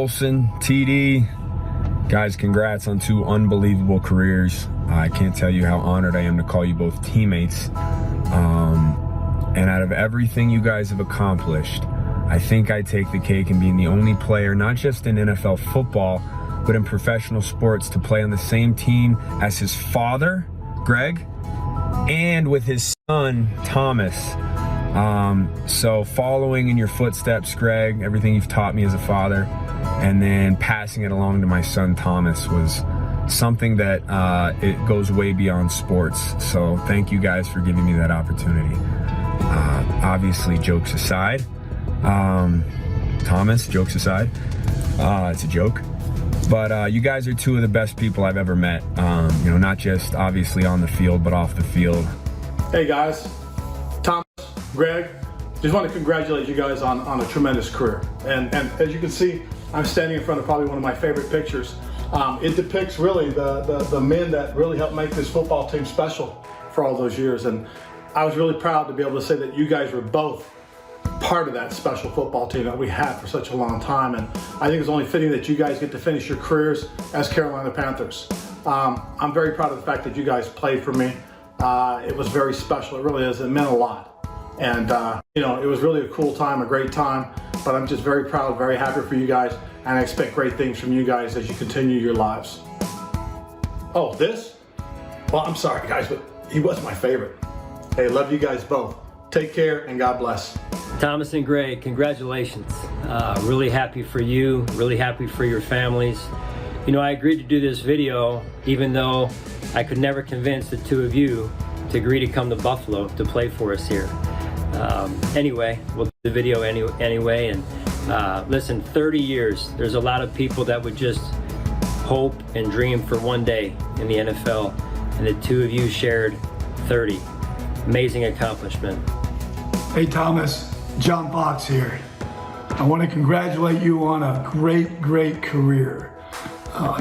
Olsen, TD. Guys, congrats on 2 unbelievable careers. I can't tell you how honored I am to call you both teammates. And out of everything you guys have accomplished, I think I take the cake in being the only player, not just in NFL football, but in professional sports, to play on the same team as his father, Greg, and with his son, Thomas. So following in your footsteps, Greg, everything you've taught me as a father, and then passing it along to my son, Thomas, was something that it goes way beyond sports. So thank you guys for giving me that opportunity. Obviously, jokes aside, Thomas, jokes aside, it's a joke. But you guys are 2 of the best people I've ever met, you know, not just obviously on the field, but off the field. Hey guys, Thomas, Greg, just want to congratulate you guys on a tremendous career. And as you can see, I'm standing in front of probably one of my favorite pictures. It depicts really the men that really helped make this football team special for all those years. And I was really proud to be able to say that you guys were both part of that special football team that we had for such a long time. And I think it's only fitting that you guys get to finish your careers as Carolina Panthers. I'm very proud of the fact that you guys played for me. It was very special. It really is. It meant a lot. And, you know, it was really a cool time, a great time. But I'm just very proud, very happy for you guys. And I expect great things from you guys as you continue your lives. Oh, this? Well, I'm sorry, guys, but he was my favorite. Hey, love you guys both. Take care and God bless. Thomas and Greg, congratulations. Really happy for you, really happy for your families. You know, I agreed to do this video even though I could never convince the 2 of you to agree to come to Buffalo to play for us here. Anyway, we'll do the video anyway. And listen, 30 years, there's a lot of people that would just hope and dream for one day in the NFL. And the 2 of you shared 30. Amazing accomplishment. Hey Thomas, John Fox here. I want to congratulate you on a great career.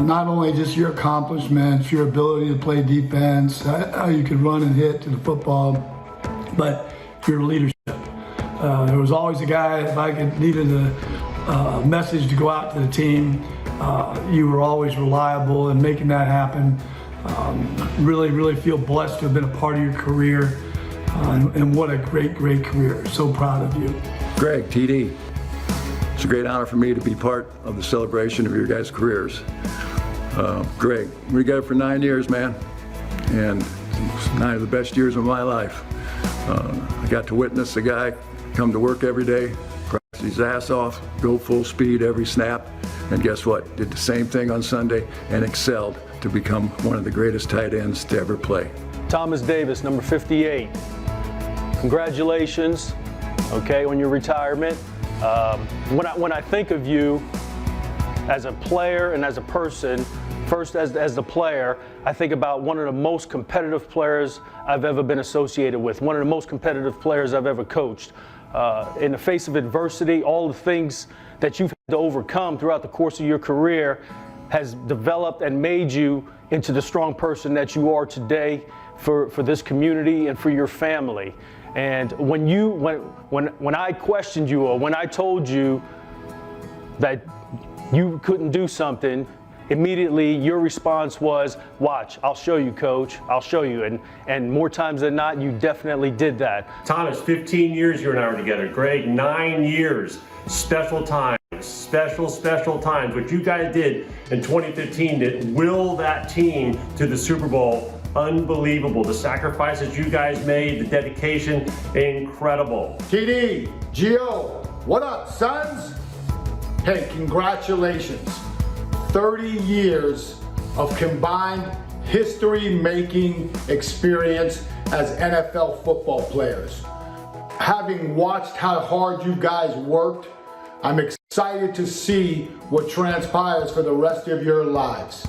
Not only just your accomplishments, your ability to play defense, how you could run and hit to the football, but your leadership. There was always a guy, if I needed a message to go out to the team, you were always reliable in making that happen. Really feel blessed to have been a part of your career. And what a great career. So proud of you. Greg, TD, it's a great honor for me to be part of the celebration of your guys' careers. Greg, we got it for 9 years, man, and it's 9 of the best years of my life. I got to witness a guy come to work every day, practice his ass off, go full speed every snap, and guess what? Did the same thing on Sunday and excelled to become one of the greatest tight ends to ever play. Thomas Davis, number 58. Congratulations, okay, on your retirement. When I think of you as a player and as a person, first as the player, I think about one of the most competitive players I've ever been associated with, one of the most competitive players I've ever coached. In the face of adversity, all the things that you've had to overcome throughout the course of your career has developed and made you into the strong person that you are today for this community and for your family. And when I questioned you, or when I told you that you couldn't do something, immediately your response was, watch, I'll show you, coach, I'll show you. And more times than not, you definitely did that. Thomas, 15 years you and I were together. Greg, 9 years. Special times, special times. What you guys did in 2015 to will that team to the Super Bowl, unbelievable. The sacrifices you guys made, the dedication, incredible. TD, Gio, what up, sons? Hey, congratulations. 30 years of combined history-making experience as NFL football players. Having watched how hard you guys worked, I'm excited to see what transpires for the rest of your lives.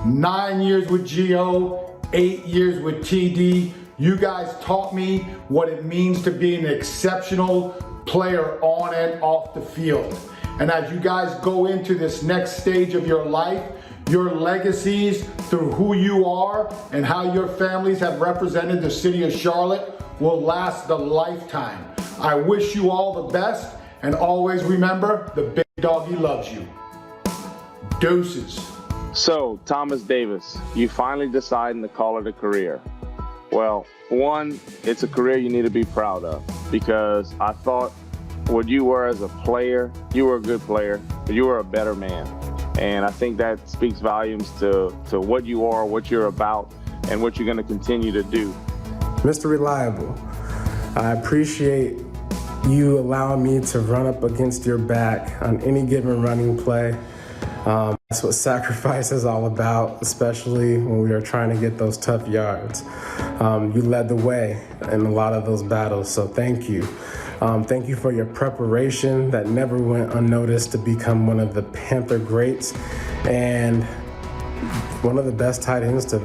9 years with Gio, 8 years with TD. You guys taught me what it means to be an exceptional player on and off the field. And as you guys go into this next stage of your life, your legacies through who you are and how your families have represented the city of Charlotte will last a lifetime. I wish you all the best, and always remember, the big doggy loves you. Deuces. So, Thomas Davis, you finally deciding to call it a career. Well, one, it's a career you need to be proud of, because I thought what you were as a player, you were a good player, but you were a better man. And I think that speaks volumes to what you are, what you're about, and what you're going to continue to do. Mr. Reliable, I appreciate you allowing me to run up against your back on any given running play. That's what sacrifice is all about, especially when we are trying to get those tough yards. You led the way in a lot of those battles, so thank you. Thank you for your preparation that never went unnoticed to become one of the Panther greats and one of the best tight ends to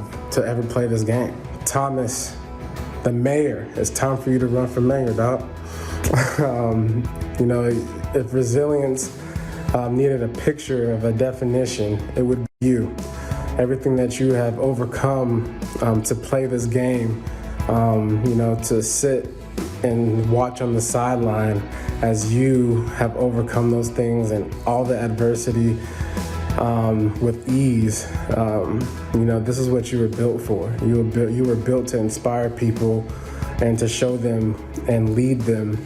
ever play this game. Thomas, the mayor, it's time for you to run for mayor, dog. You know, if resilience needed a picture of a definition, it would be you. Everything that you have overcome to play this game, you know, to sit and watch on the sideline as you have overcome those things and all the adversity with ease. You know, this is what you were built for. You were built to inspire people and to show them and lead them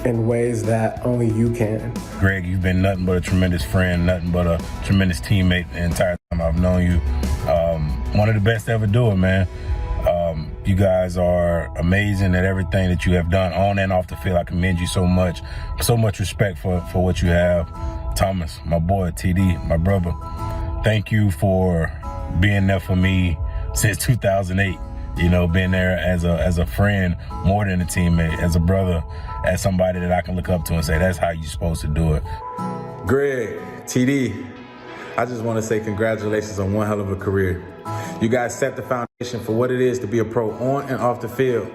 in ways that only you can. Greg, you've been nothing but a tremendous friend, nothing but a tremendous teammate the entire time I've known you. One of the best to ever do it, man. You guys are amazing at everything that you have done on and off the field. I commend you so much. So much respect for what you have. Thomas, my boy, TD, my brother, thank you for being there for me since 2008. You know, being there as a friend more than a teammate, as a brother, as somebody that I can look up to and say, that's how you're supposed to do it. Greg, TD, I just want to say congratulations on one hell of a career. You guys set the foundation for what it is to be a pro on and off the field.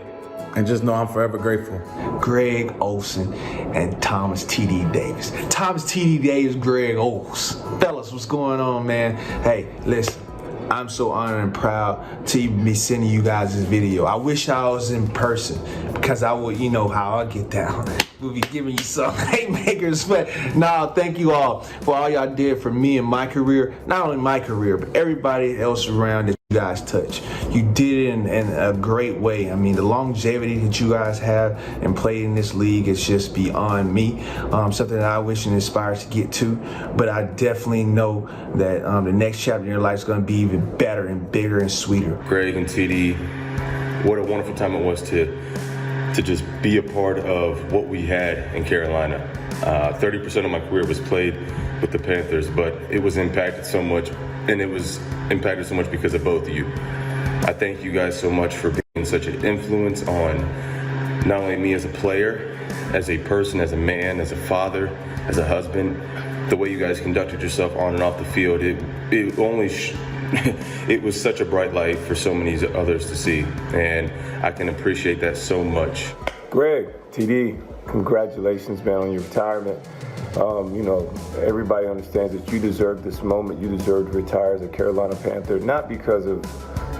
And just know I'm forever grateful. Greg Olsen and Thomas T.D. Davis. Thomas T.D. Davis, Greg Olsen. Fellas, what's going on, man? Hey, listen. I'm so honored and proud to be sending you guys this video. I wish I was in person because I would, you know how I get down. We'll be giving you some haymakers, but no, thank you all for all y'all did for me and my career. Not only my career, but everybody else around that you guys touch. You did it in a great way. I mean, the longevity that you guys have and played in this league is just beyond me. Something that I wish and aspire to get to, but I definitely know that the next chapter in your life is going to be even better and bigger and sweeter. Greg and TD, what a wonderful time it was to just be a part of what we had in Carolina. 30% of my career was played with the Panthers, but it was impacted so much, and it was impacted so much because of both of you. I thank you guys so much for being such an influence on not only me as a player, as a person, as a man, as a father, as a husband. The way you guys conducted yourself on and off the field, it was such a bright light for so many others to see, and I can appreciate that so much. Greg, TD, congratulations, man, on your retirement. You know, everybody understands that you deserve this moment. You deserve to retire as a Carolina Panther, not because of,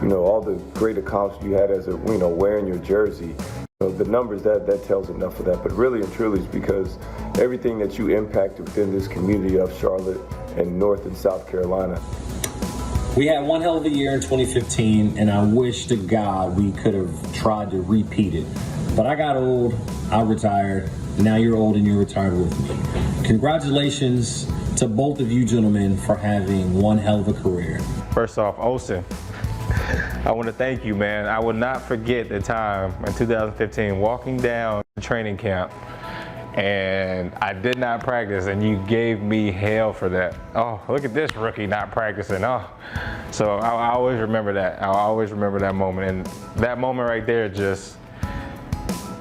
you know, all the great accomplishments you had as a, you know, wearing your jersey. You know, the numbers, that tells enough of that, but really and truly it's because everything that you impacted within this community of Charlotte and North and South Carolina. We had one hell of a year in 2015, and I wish to God we could have tried to repeat it. But I got old, I retired, now you're old and you're retired with me. Congratulations to both of you gentlemen for having one hell of a career. First off, Olsen, I want to thank you, man. I will not forget the time in 2015 walking down training camp, and I did not practice, and you gave me hell for that. Oh, look at this rookie not practicing. Oh, so I always remember that. I'll always remember that moment, and that moment right there just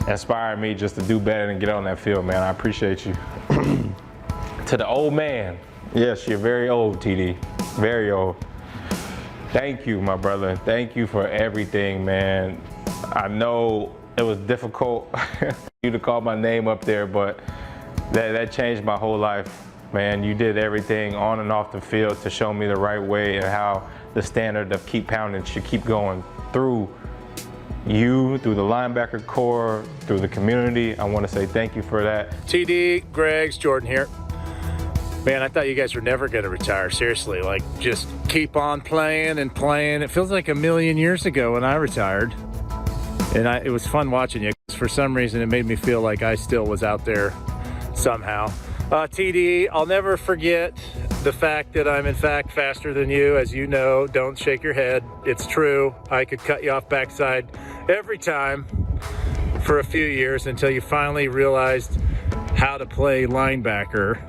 inspired me just to do better and get on that field, man. I appreciate you. To the old man, yes, you're very old, TD, very old. Thank you, my brother. Thank you for everything, man. I know it was difficult for you to call my name up there, but that changed my whole life, man. You did everything on and off the field to show me the right way and how the standard of keep pounding should keep going through you, through the linebacker core, through the community. I want to say thank you for that. TD, Greg's Jordan here. Man, I thought you guys were never going to retire. Seriously, like just keep on playing and playing. It feels like a million years ago when I retired. And it was fun watching you. For some reason, it made me feel like I still was out there somehow. TD, I'll never forget the fact that I'm in fact faster than you. As you know, don't shake your head. It's true. I could cut you off backside every time for a few years until you finally realized how to play linebacker.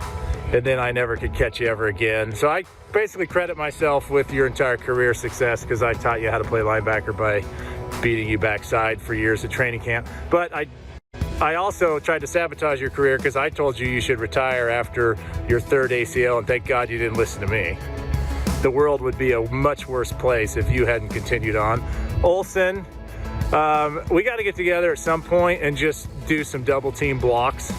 And then I never could catch you ever again. So I basically credit myself with your entire career success because I taught you how to play linebacker by beating you backside for years at training camp. But I also tried to sabotage your career because I told you should retire after your third ACL, and thank God you didn't listen to me. The world would be a much worse place if you hadn't continued on. Olsen, we got to get together at some point and just do some double team blocks,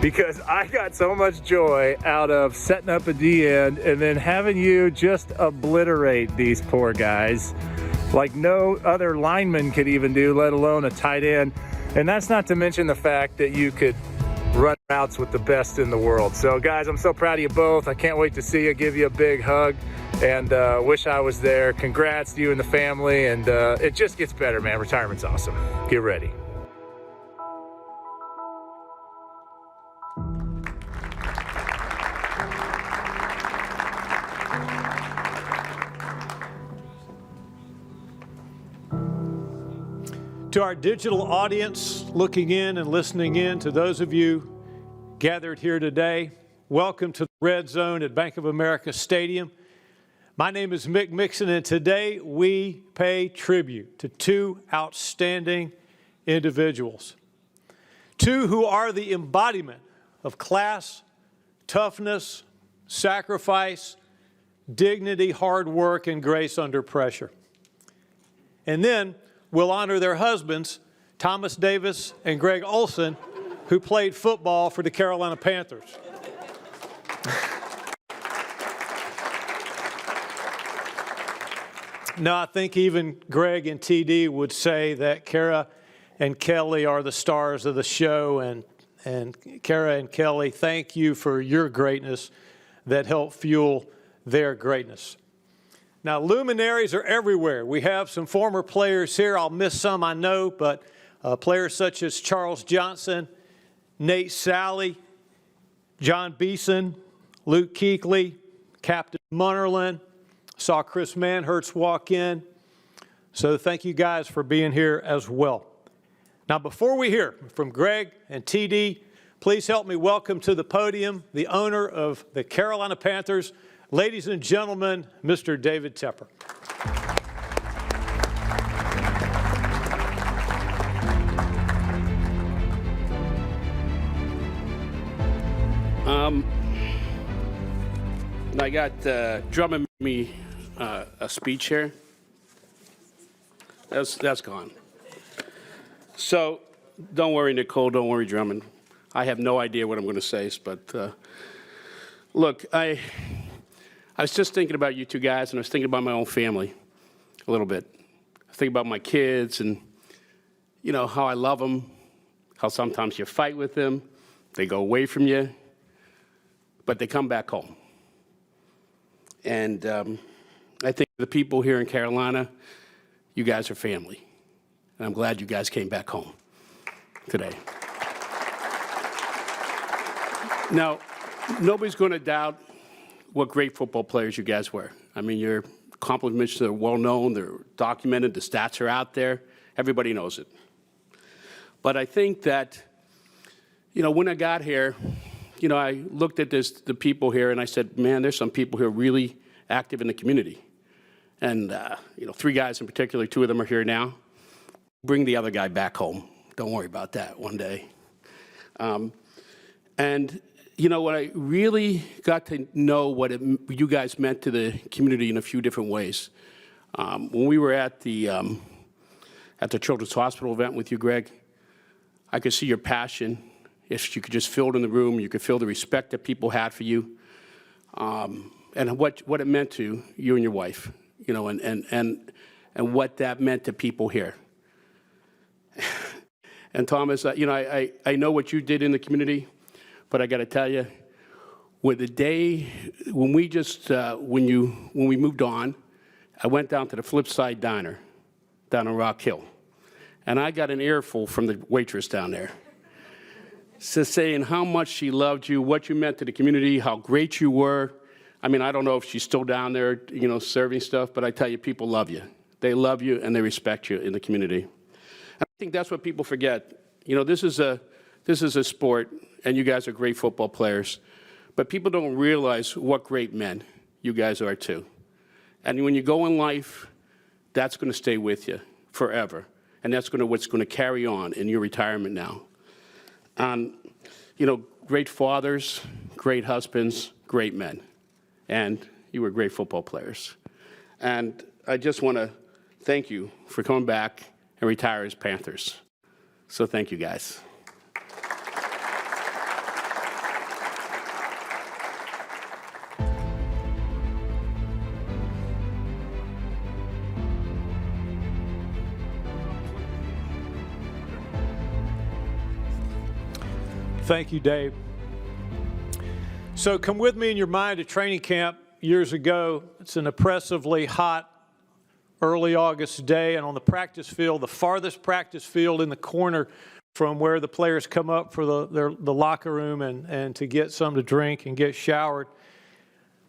because I got so much joy out of setting up a D-end and then having you just obliterate these poor guys like no other lineman could even do, let alone a tight end. And that's not to mention the fact that you could run routes with the best in the world. So guys, I'm so proud of you both. I can't wait to see you, give you a big hug, and wish I was there. Congrats to you and the family, and it just gets better, man. Retirement's awesome. Get ready. To our digital audience looking in and listening in, to those of you gathered here today, welcome to the Red Zone at Bank of America Stadium. My name is Mick Mixon, and today we pay tribute to two outstanding individuals. Two who are the embodiment of class, toughness, sacrifice, dignity, hard work, and grace under pressure. And then we'll honor their husbands, Thomas Davis and Greg Olsen, who played football for the Carolina Panthers. No, I think even Greg and TD would say that Kara and Kelly are the stars of the show, and Kara and Kelly, thank you for your greatness that helped fuel their greatness. Now, luminaries are everywhere. We have some former players here. I'll miss some, I know, but players such as Charles Johnson, Nate Sally, John Beeson, Luke Kuechly, Captain Munnerlyn. Saw Chris Manhertz walk in. So thank you guys for being here as well. Now, before we hear from Greg and TD, please help me welcome to the podium the owner of the Carolina Panthers, ladies and gentlemen, Mr. David Tepper. I got Drummond made me a speech here. That's gone. So don't worry, Nicole. Don't worry, Drummond. I have no idea what I'm going to say, but look, I was just thinking about you two guys, and I was thinking about my own family a little bit. I was thinking about my kids and, you know, how I love them, how sometimes you fight with them, they go away from you, but they come back home. And I think the people here in Carolina, you guys are family. And I'm glad you guys came back home today. Now, nobody's going to doubt what great football players you guys were. I mean, your accomplishments are well known, they're documented, the stats are out there, everybody knows it. But I think that, you know, when I got here, you know, I looked at the people here and I said, man, there's some people who are really active in the community. And, you know, 3 guys in particular, 2 of them are here now. Bring the other guy back home. Don't worry about that one day. And, you know, what I really got to know what you guys meant to the community in a few different ways. When we were at the Children's Hospital event with you, Greg, I could see your passion. If you could just feel it in the room, you could feel the respect that people had for you, and what it meant to you and your wife, you know, and what that meant to people here. And Thomas, you know, I know what you did in the community, but I got to tell you, with the day when we just, when we moved on, I went down to the Flip Side Diner down on Rock Hill. And I got an earful from the waitress down there. Saying how much she loved you, what you meant to the community, how great you were. I mean, I don't know if she's still down there, you know, serving stuff, but I tell you, people love you. They love you and they respect you in the community. And I think that's what people forget. You know, this is a sport, and you guys are great football players, but people don't realize what great men you guys are too. And when you go in life, that's going to stay with you forever, and that's what's going to carry on in your retirement now. You know, great fathers, great husbands, great men, and you were great football players. And I just want to thank you for coming back and retire as Panthers. So thank you, guys. Thank you, Dave. So come with me in your mind to training camp years ago. It's an oppressively hot early August day, and on the practice field, the farthest practice field in the corner from where the players come up for the locker room and to get something to drink and get showered.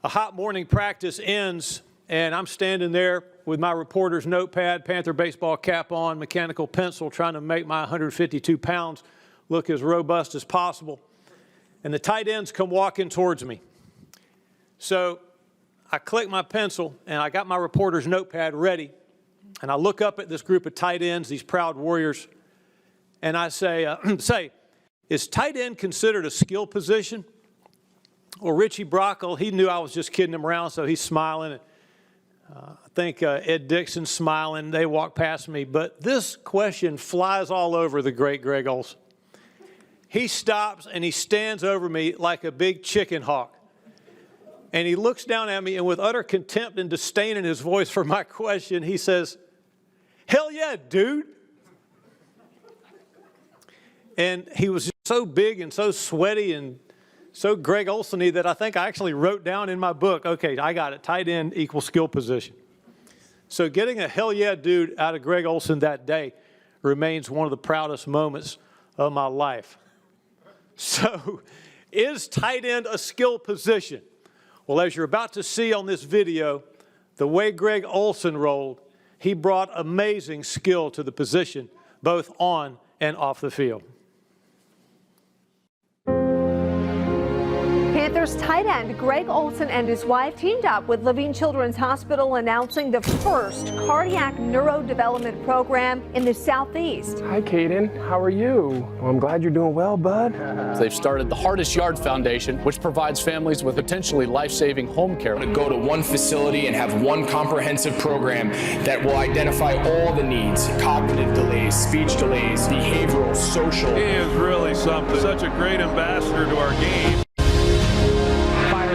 A hot morning practice ends, and I'm standing there with my reporter's notepad, Panther baseball cap on, mechanical pencil, trying to make my 152 pounds look as robust as possible. And the tight ends come walking towards me. So I click my pencil, and I got my reporter's notepad ready, and I look up at this group of tight ends, these proud warriors, and I say, is tight end considered a skill position? Well, Richie Brockle, he knew I was just kidding him around, so he's smiling. I think Ed Dixon's smiling. They walk past me. But this question flies all over the great Greg Olsen. He stops, and he stands over me like a big chicken hawk. And he looks down at me, and with utter contempt and disdain in his voice for my question, he says, "Hell yeah, dude." And he was so big and so sweaty and so Greg Olsen-y that I think I actually wrote down in my book, okay, I got it, tight end equals skill position. So getting a hell yeah, dude out of Greg Olsen that day remains one of the proudest moments of my life. So is tight end a skill position? Well, as you're about to see on this video, the way Greg Olsen rolled, he brought amazing skill to the position, both on and off the field. Panthers tight end Greg Olsen and his wife teamed up with Levine Children's Hospital, announcing the first cardiac neurodevelopment program in the Southeast. Hi, Caden. How are you? Well, I'm glad you're doing well, bud. They've started the Hardest Yard Foundation, which provides families with potentially life-saving home care. To go to one facility and have one comprehensive program that will identify all the needs: cognitive delays, speech delays, behavioral, social. He is really something. Such a great ambassador to our game.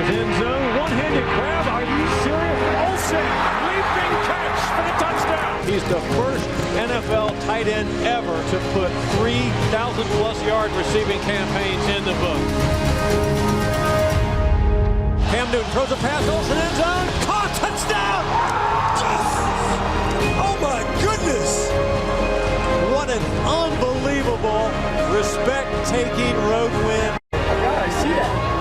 End zone, one-handed grab. Are you serious? Olsen, leaping catch for the touchdown. He's the first NFL tight end ever to put 3,000-plus yard receiving campaigns in the book. Cam Newton throws a pass. Olsen end zone. Caught, touchdown! Oh my goodness! What an unbelievable, respect-taking road win. I see that.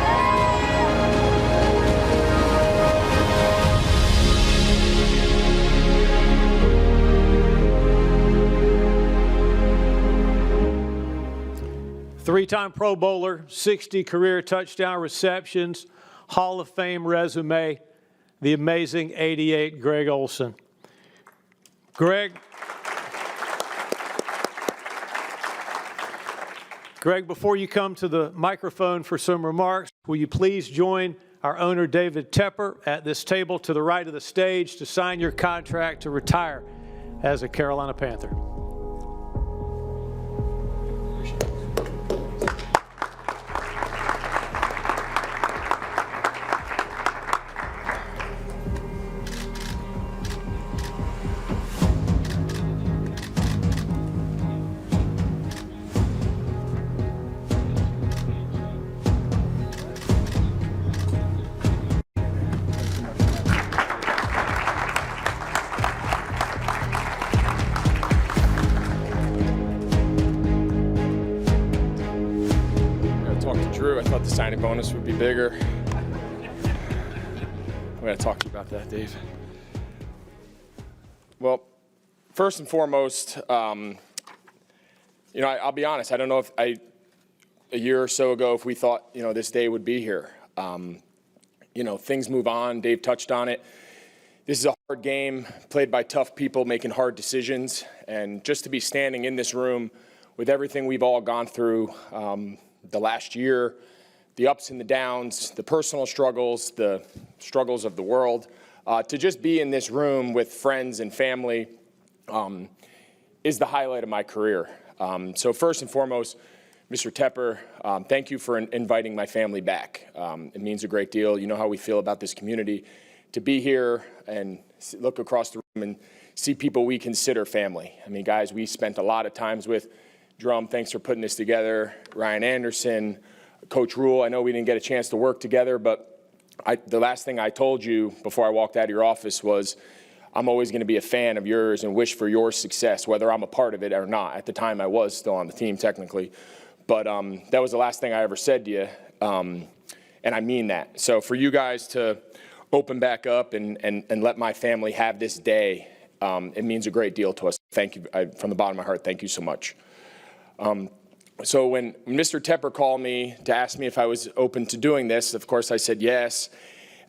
Three-time Pro Bowler, 60 career touchdown receptions, Hall of Fame resume, the amazing 88 Greg Olsen. Greg, before you come to the microphone for some remarks, will you please join our owner, David Tepper, at this table to the right of the stage to sign your contract to retire as a Carolina Panther. talked to Drew. I thought the signing bonus would be bigger. We gotta talk to you about that, Dave. Well, first and foremost, I'll be honest. I don't know if a year or so ago, if we thought, this day would be here. Things move on. Dave touched on it. This is a hard game played by tough people making hard decisions. And just to be standing in this room with everything we've all gone through the last year, the ups and the downs, the personal struggles, the struggles of the world, to just be in this room with friends and family is the highlight of my career. So first and foremost, Mr. Tepper, thank you for inviting my family back. It means a great deal. You know how we feel about this community. To be here and look across the room and see people we consider family. I mean, guys, we spent a lot of times with. Drum, thanks for putting this together. Ryan Anderson, Coach Rule, I know we didn't get a chance to work together, but the last thing I told you before I walked out of your office was I'm always going to be a fan of yours and wish for your success, whether I'm a part of it or not. At the time, I was still on the team technically. But that was the last thing I ever said to you, and I mean that. So for you guys to open back up and let my family have this day, it means a great deal to us. Thank you. From the bottom of my heart, thank you so much. So when Mr. Tepper called me to ask me if I was open to doing this, of course I said yes.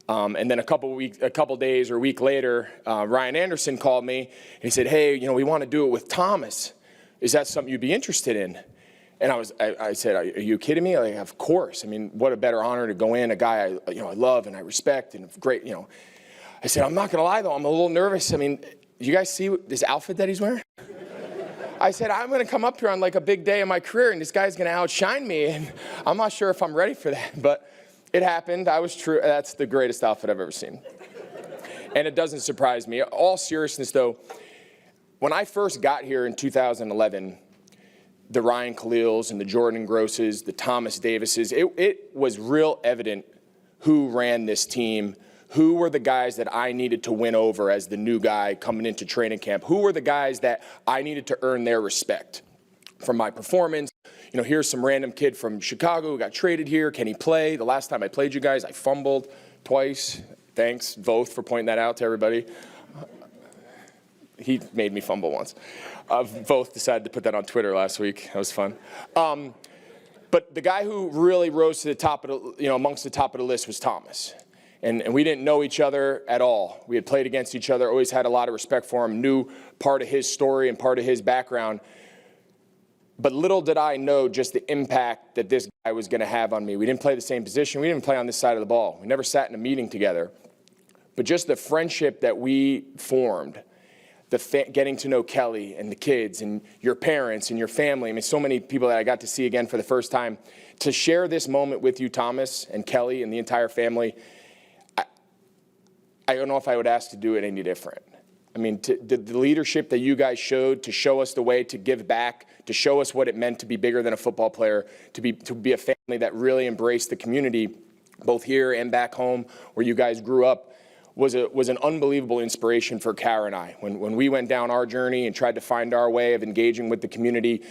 And then a couple days or a week later, Ryan Anderson called me and he said, "Hey, we want to do it with Thomas. Is that something you'd be interested in?" And I said, "Are you kidding me?" Like, of course. I mean, what a better honor to go in, a guy I love and I respect and great. I said, "I'm not gonna lie though, I'm a little nervous. I mean, you guys see this outfit that he's wearing?" I said, "I'm going to come up here on like a big day in my career and this guy's going to outshine me. And I'm not sure if I'm ready for that." But it happened. I was true. That's the greatest outfit I've ever seen. And it doesn't surprise me. All seriousness though, when I first got here in 2011, the Ryan Khalils and the Jordan Grosses, the Thomas Davises, it was real evident who ran this team. Who were the guys that I needed to win over as the new guy coming into training camp? Who were the guys that I needed to earn their respect from my performance? Here's some random kid from Chicago who got traded here. Can he play? The last time I played you guys, I fumbled twice. Thanks, Voth, for pointing that out to everybody. He made me fumble once. Voth decided to put that on Twitter last week. That was fun. But the guy who really rose to the top of the, amongst the top of the list was Thomas. And we didn't know each other at all. We had played against each other, always had a lot of respect for him, knew part of his story and part of his background. But little did I know just the impact that this guy was going to have on me. We didn't play the same position. We didn't play on this side of the ball. We never sat in a meeting together. But just the friendship that we formed, getting to know Kelly and the kids and your parents and your family. I mean, so many people that I got to see again for the first time. To share this moment with you, Thomas and Kelly and the entire family, I don't know if I would ask to do it any different. I mean, the leadership that you guys showed to show us the way to give back, to show us what it meant to be bigger than a football player, to be a family that really embraced the community, both here and back home where you guys grew up, was an unbelievable inspiration for Kara and I. When we went down our journey and tried to find our way of engaging with the community,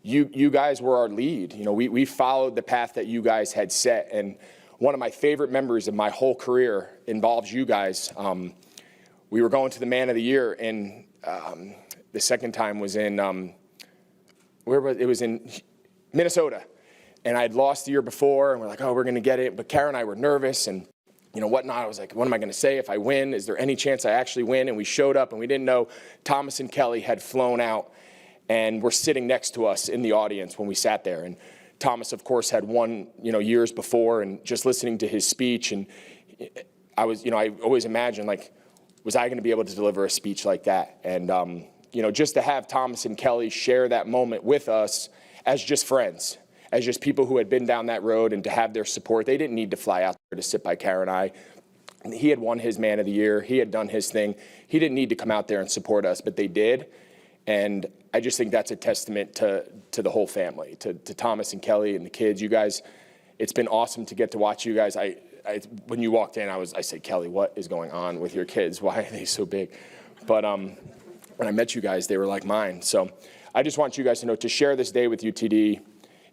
you guys were our lead. We followed the path that you guys had set. And one of my favorite memories of my whole career involves you guys. We were going to the Man of the Year, and the second time was in, it was in Minnesota. And I had lost the year before, and we're like, oh, we're going to get it. But Kara and I were nervous and whatnot. I was like, what am I going to say if I win? Is there any chance I actually win? And we showed up, and we didn't know Thomas and Kelly had flown out and were sitting next to us in the audience when we sat there. And Thomas, of course, had won, years before, and just listening to his speech, and I always imagined, like, was I going to be able to deliver a speech like that? And, just to have Thomas and Kelly share that moment with us as just friends, as just people who had been down that road, and to have their support. They didn't need to fly out there to sit by Kara and I. He had won his Man of the Year. He had done his thing. He didn't need to come out there and support us, but they did. And I just think that's a testament to the whole family, to Thomas and Kelly and the kids. You guys, it's been awesome to get to watch you guys. When you walked in, I said, Kelly, what is going on with your kids? Why are they so big? But when I met you guys, they were like mine. So I just want you guys to know, to share this day with you, TD,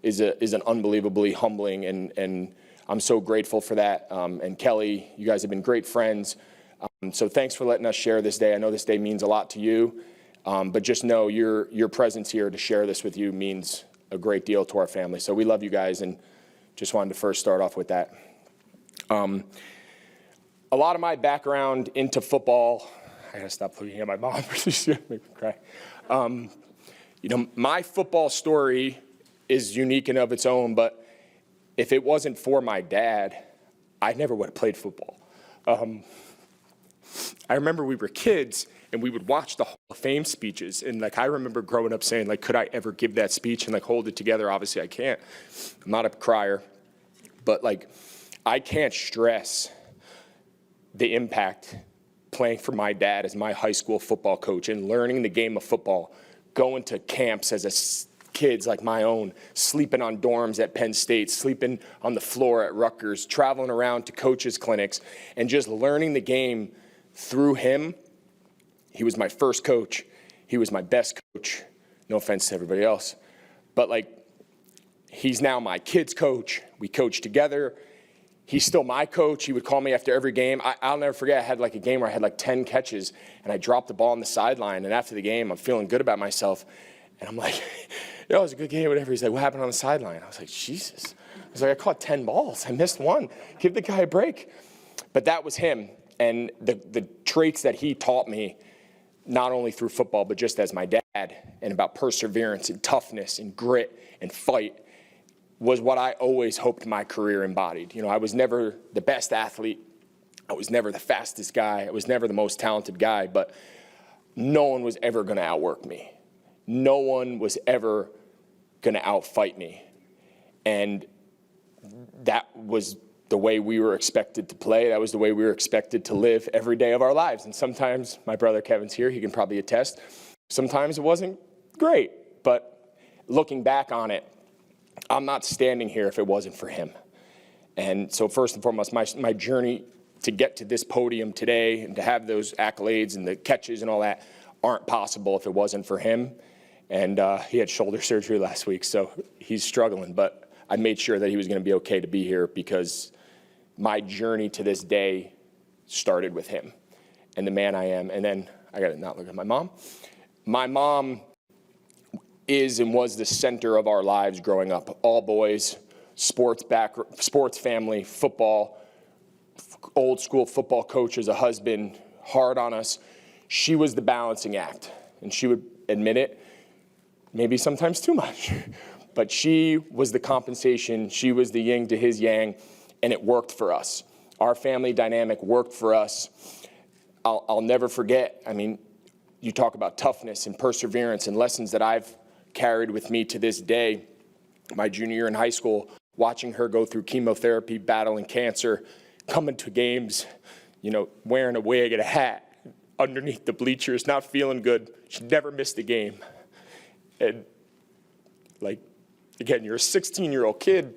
is an unbelievably humbling, and I'm so grateful for that. And Kelly, you guys have been great friends. So thanks for letting us share this day. I know this day means a lot to you, but just know your presence here to share this with you means a great deal to our family. So we love you guys, and just wanted to first start off with that. A lot of my background into football, I gotta stop looking at my mom. She's gonna make me cry. You know, my football story is unique and of its own, but if it wasn't for my dad, I never would have played football. I remember we were kids and we would watch the Hall of Fame speeches, and like I remember growing up saying, like, could I ever give that speech and like hold it together? Obviously I can't. I'm not a crier, but like I can't stress the impact playing for my dad as my high school football coach and learning the game of football, going to camps as kids like my own, sleeping on dorms at Penn State, sleeping on the floor at Rutgers, traveling around to coaches' clinics, and just learning the game through him. He was my first coach. He was my best coach. No offense to everybody else. But like, he's now my kids' coach. We coach together. He's still my coach. He would call me after every game. I'll never forget, I had like a game where I had like 10 catches and I dropped the ball on the sideline, and after the game, I'm feeling good about myself. And I'm like, yo, it was a good game, whatever. He's like, what happened on the sideline? I was like, Jesus. I was like, I caught 10 balls. I missed one. Give the guy a break. But that was him. And the traits that he taught me, not only through football, but just as my dad, and about perseverance and toughness and grit and fight, was what I always hoped my career embodied. You know, I was never the best athlete. I was never the fastest guy. I was never the most talented guy, but no one was ever going to outwork me. No one was ever going to outfight me. And that was the way we were expected to play. That was the way we were expected to live every day of our lives. And sometimes, my brother Kevin's here, he can probably attest, sometimes it wasn't great. But looking back on it, I'm not standing here if it wasn't for him. And so first and foremost, my journey to get to this podium today and to have those accolades and the catches and all that aren't possible if it wasn't for him. And he had shoulder surgery last week, so he's struggling. But I made sure that he was going to be okay to be here, because my journey to this day started with him and the man I am. And then I got to not look at my mom. My mom is and was the center of our lives growing up. All boys, sports family, football, old school football coach as a husband, hard on us. She was the balancing act, and she would admit it, maybe sometimes too much. But she was the compensation. She was the yin to his yang, and it worked for us. Our family dynamic worked for us. I'll never forget, I mean, you talk about toughness and perseverance and lessons that I've carried with me to this day. My junior year in high school, watching her go through chemotherapy, battling cancer, coming to games, you know, wearing a wig and a hat underneath the bleachers, not feeling good. She never missed a game. And like, again, you're a 16-year-old kid,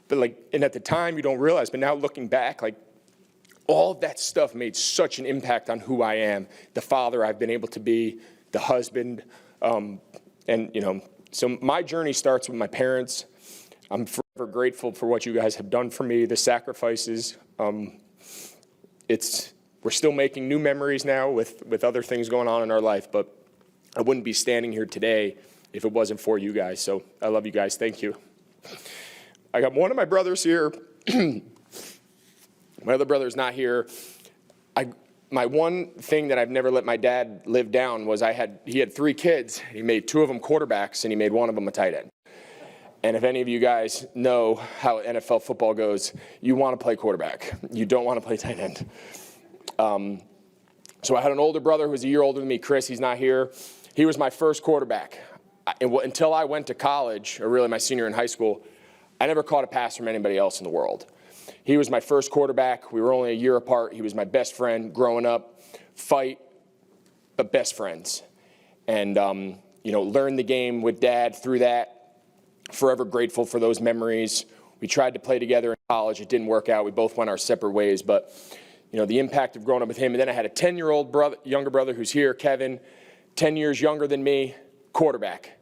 but like, and at the time you don't realize, but now looking back, like, all of that stuff made such an impact on who I am, the father I've been able to be, the husband, and you know, so my journey starts with my parents. I'm forever grateful for what you guys have done for me, the sacrifices. We're still making new memories now with other things going on in our life, but I wouldn't be standing here today if it wasn't for you guys. So I love you guys. Thank you. I got one of my brothers here. My other brother's not here. My one thing that I've never let my dad live down was he had 3 kids. He made 2 of them quarterbacks, and he made 1 of them a tight end. And if any of you guys know how NFL football goes, you want to play quarterback. You don't want to play tight end. So I had an older brother who was a year older than me, Chris. He's not here. He was my first quarterback. Until I went to college, or really my senior year in high school, I never caught a pass from anybody else in the world. He was my first quarterback. We were only a year apart. He was my best friend growing up. Fight, but best friends. And, you know, learned the game with Dad through that. Forever grateful for those memories. We tried to play together in college. It didn't work out. We both went our separate ways. But, you know, the impact of growing up with him. And then I had a 10-year-old younger brother who's here, Kevin, 10 years younger than me, quarterback.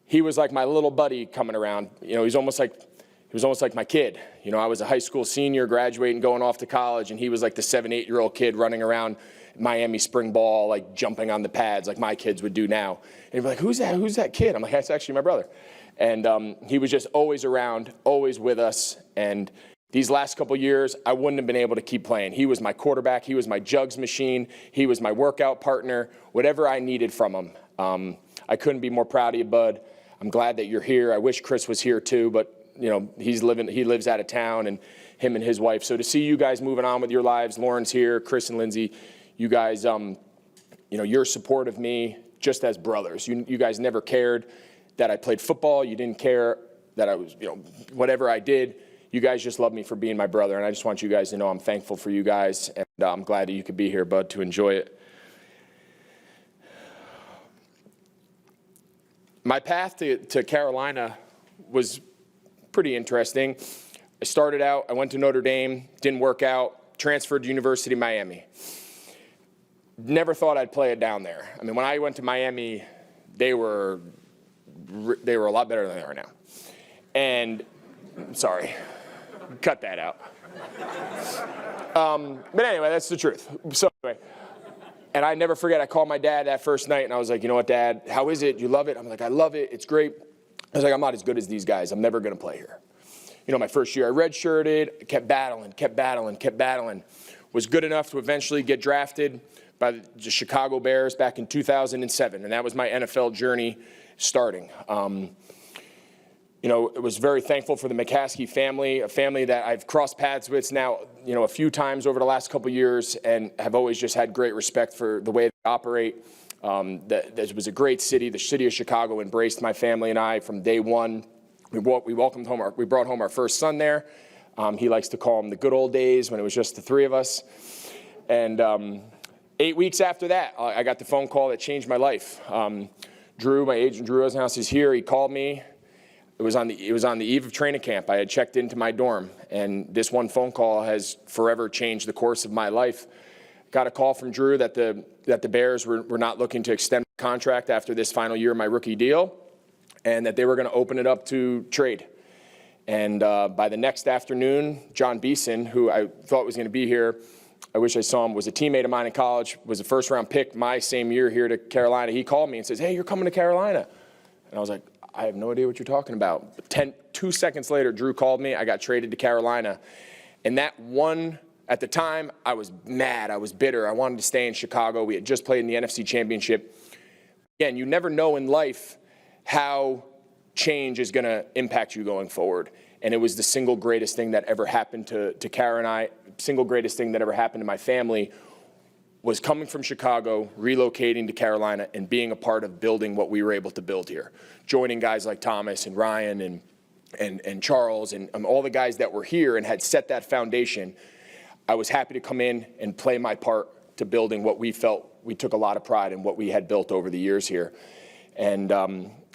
he was like my little buddy coming around. You know, he was almost like my kid. You know, I was a high school senior graduating, going off to college, and he was like the 7, 8-year-old kid running around Miami spring ball, like jumping on the pads like my kids would do now. And he'd be like, who's that kid? I'm like, that's actually my brother. And he was just always around, always with us. And these last couple years, I wouldn't have been able to keep playing. He was my quarterback. He was my jugs machine. He was my workout partner, whatever I needed from him. I couldn't be more proud of you, bud. I'm glad that you're here. I wish Chris was here too, but you know, he lives out of town, and him and his wife. So to see you guys moving on with your lives, Lauren's here, Chris and Lindsay, you guys, you know, your support of me just as brothers. You guys never cared that I played football. You didn't care that I was, you know, whatever I did. You guys just love me for being my brother, and I just want you guys to know I'm thankful for you guys, and I'm glad that you could be here, bud, to enjoy it. My path to Carolina was pretty interesting. I started out, I went to Notre Dame, didn't work out, transferred to University of Miami. Never thought I'd play it down there. I mean, when I went to Miami, they were a lot better than they are now. And, sorry, cut that out. But anyway, that's the truth. So anyway, and I never forget, I called my dad that first night, and I was like, you know what, Dad, how is it? You love it? I'm like, I love it. It's great. I was like, I'm not as good as these guys. I'm never going to play here. You know, my first year I redshirted, kept battling. Was good enough to eventually get drafted by the Chicago Bears back in 2007, and that was my NFL journey starting. You know, I was very thankful for the McCaskey family, a family that I've crossed paths with now, you know, a few times over the last couple of years, and have always just had great respect for the way they operate. That was a great city. The city of Chicago embraced my family and I from day one. We brought home our first son there. He likes to call them the good old days when it was just the three of us. And 8 weeks after that, I got the phone call that changed my life. Drew, my agent Drew Rosenhaus, is here. He called me. It was on the eve of training camp. I had checked into my dorm, and this one phone call has forever changed the course of my life. Got a call from Drew that the Bears were not looking to extend my contract after this final year of my rookie deal, and that they were going to open it up to trade. And by the next afternoon, John Beeson, who I thought was going to be here, I wish I saw him, was a teammate of mine in college, was a first-round pick my same year here to Carolina. He called me and says, hey, you're coming to Carolina. And I was like, I have no idea what you're talking about. 2 seconds later, Drew called me. I got traded to Carolina. And that one, at the time, I was mad. I was bitter. I wanted to stay in Chicago. We had just played in the NFC Championship. Again, you never know in life how change is going to impact you going forward. And it was the single greatest thing that ever happened to Kara and I, single greatest thing that ever happened to my family, was coming from Chicago, relocating to Carolina, and being a part of building what we were able to build here. Joining guys like Thomas and Ryan and Charles and all the guys that were here and had set that foundation. I was happy to come in and play my part to building what we felt we took a lot of pride in what we had built over the years here. And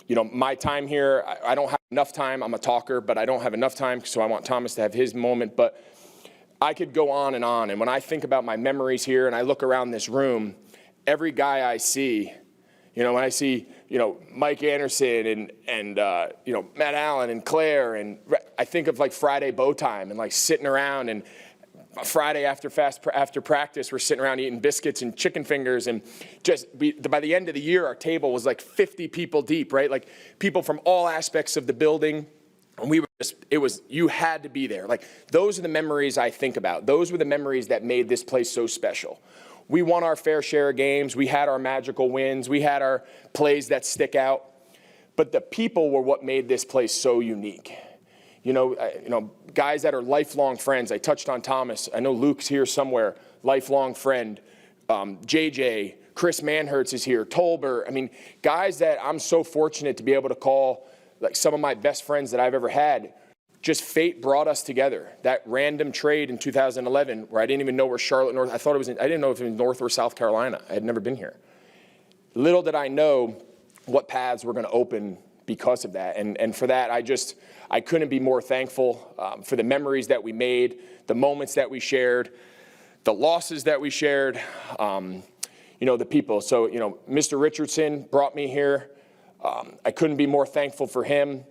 you know, my time here, I don't have enough time. I'm a talker, but I don't have enough time, so I want Thomas to have his moment. But I could go on. And when I think about my memories here and I look around this room, every guy I see, you know, when I see, you know, Mike Anderson and you know, Matt Allen and Claire, and I think of like Friday bow time and like sitting around, and Friday after practice, we're sitting around eating biscuits and chicken fingers, and by the end of the year, our table was like 50 people deep, right? Like people from all aspects of the building. And we were you had to be there. Like, those are the memories I think about. Those were the memories that made this place so special. We won our fair share of games. We had our magical wins. We had our plays that stick out. But the people were what made this place so unique. You know, guys that are lifelong friends. I touched on Thomas. I know Luke's here somewhere, lifelong friend. JJ, Chris Manhertz is here. Tolbert. I mean, guys that I'm so fortunate to be able to call like some of my best friends that I've ever had. Just fate brought us together. That random trade in 2011 where I didn't even know where Charlotte, I didn't know if it was North or South Carolina. I had never been here. Little did I know what paths were going to open because of that. And for that, I couldn't be more thankful for the memories that we made, the moments that we shared, the losses that we shared, you know, the people. So, you know, Mr. Richardson brought me here. I couldn't be more thankful for him,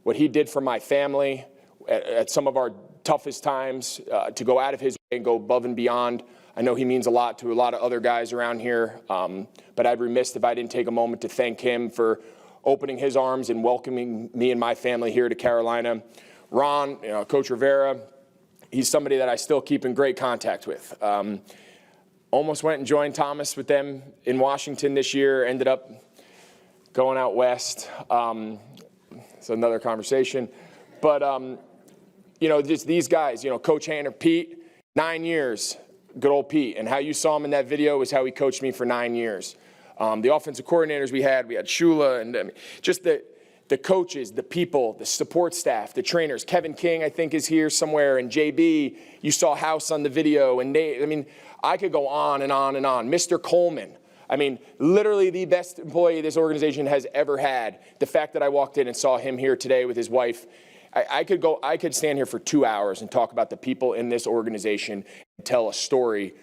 what he did for my family at some of our toughest times, to go out of his way and go above and beyond. I know he means a lot to a lot of other guys around here, but I'd be remiss if I didn't take a moment to thank him for opening his arms and welcoming me and my family here to Carolina. Ron, Coach Rivera, he's somebody that I still keep in great contact with. Almost went and joined Thomas with them in Washington this year, ended up going out west. It's another conversation. But, just these guys, Coach Hanner, Pete, 9 years, good old Pete. And how you saw him in that video is how he coached me for 9 years. The offensive coordinators we had Shula, and just the coaches, the people, the support staff, the trainers. Kevin King, I think, is here somewhere, and JB, you saw House on the video, and Nate, I could go on and on and on. Mr. Coleman, literally the best employee this organization has ever had. The fact that I walked in and saw him here today with his wife, I could stand here for 2 hours and talk about the people in this organization and tell a story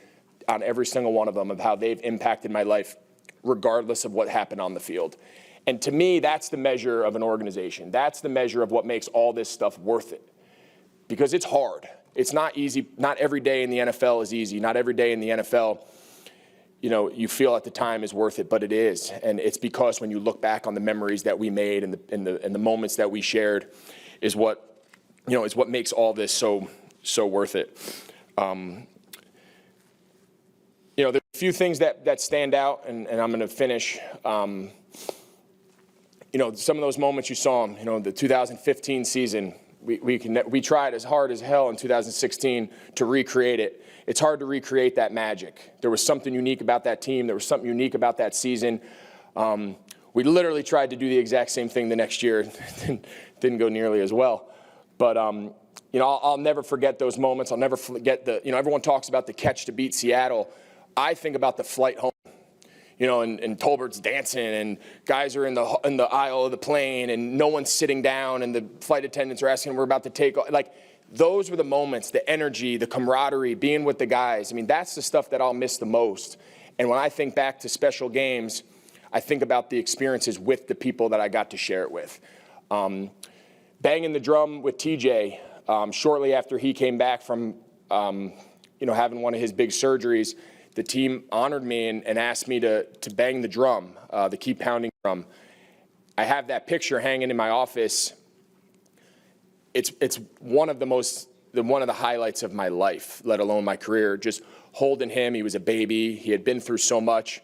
on every single one of them of how they've impacted my life, regardless of what happened on the field. And to me, that's the measure of an organization. That's the measure of what makes all this stuff worth it. Because it's hard. It's not easy. Not every day in the NFL is easy. Not every day in the NFL, you feel at the time is worth it, but it is. And it's because when you look back on the memories that we made and the moments that we shared is what, is what makes all this so worth it. There's a few things that stand out, and I'm going to finish. Some of those moments you saw them, the 2015 season, we tried as hard as hell in 2016 to recreate it. It's hard to recreate that magic. There was something unique about that team. There was something unique about that season. We literally tried to do the exact same thing the next year. Didn't go nearly as well. But, I'll never forget those moments. I'll never forget everyone talks about the catch to beat Seattle. I think about the flight home. And Tolbert's dancing, and guys are in the aisle of the plane, and no one's sitting down, and the flight attendants are asking, we're about to take off. Those were the moments, the energy, the camaraderie, being with the guys. That's the stuff that I'll miss the most. And when I think back to special games, I think about the experiences with the people that I got to share it with. Banging the drum with TJ shortly after he came back from, having one of his big surgeries. The team honored me and asked me to bang the drum, the keep pounding drum. I have that picture hanging in my office. It's one of the highlights of my life, let alone my career. Just holding him, he was a baby. He had been through so much.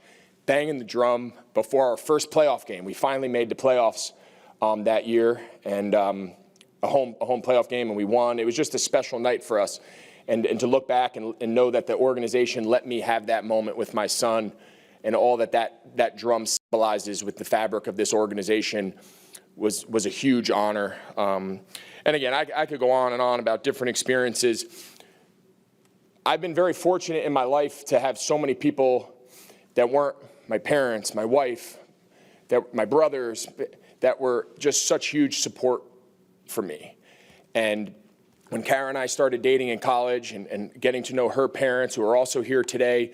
Banging the drum before our first playoff game. We finally made the playoffs that year, and a home playoff game, and we won. It was just a special night for us. And to look back and know that the organization let me have that moment with my son and all that drum symbolizes with the fabric of this organization was a huge honor. And again, I could go on and on about different experiences. I've been very fortunate in my life to have so many people that weren't my parents, my wife, my brothers, that were just such huge support for me. And when Kara and I started dating in college and getting to know her parents, who are also here today,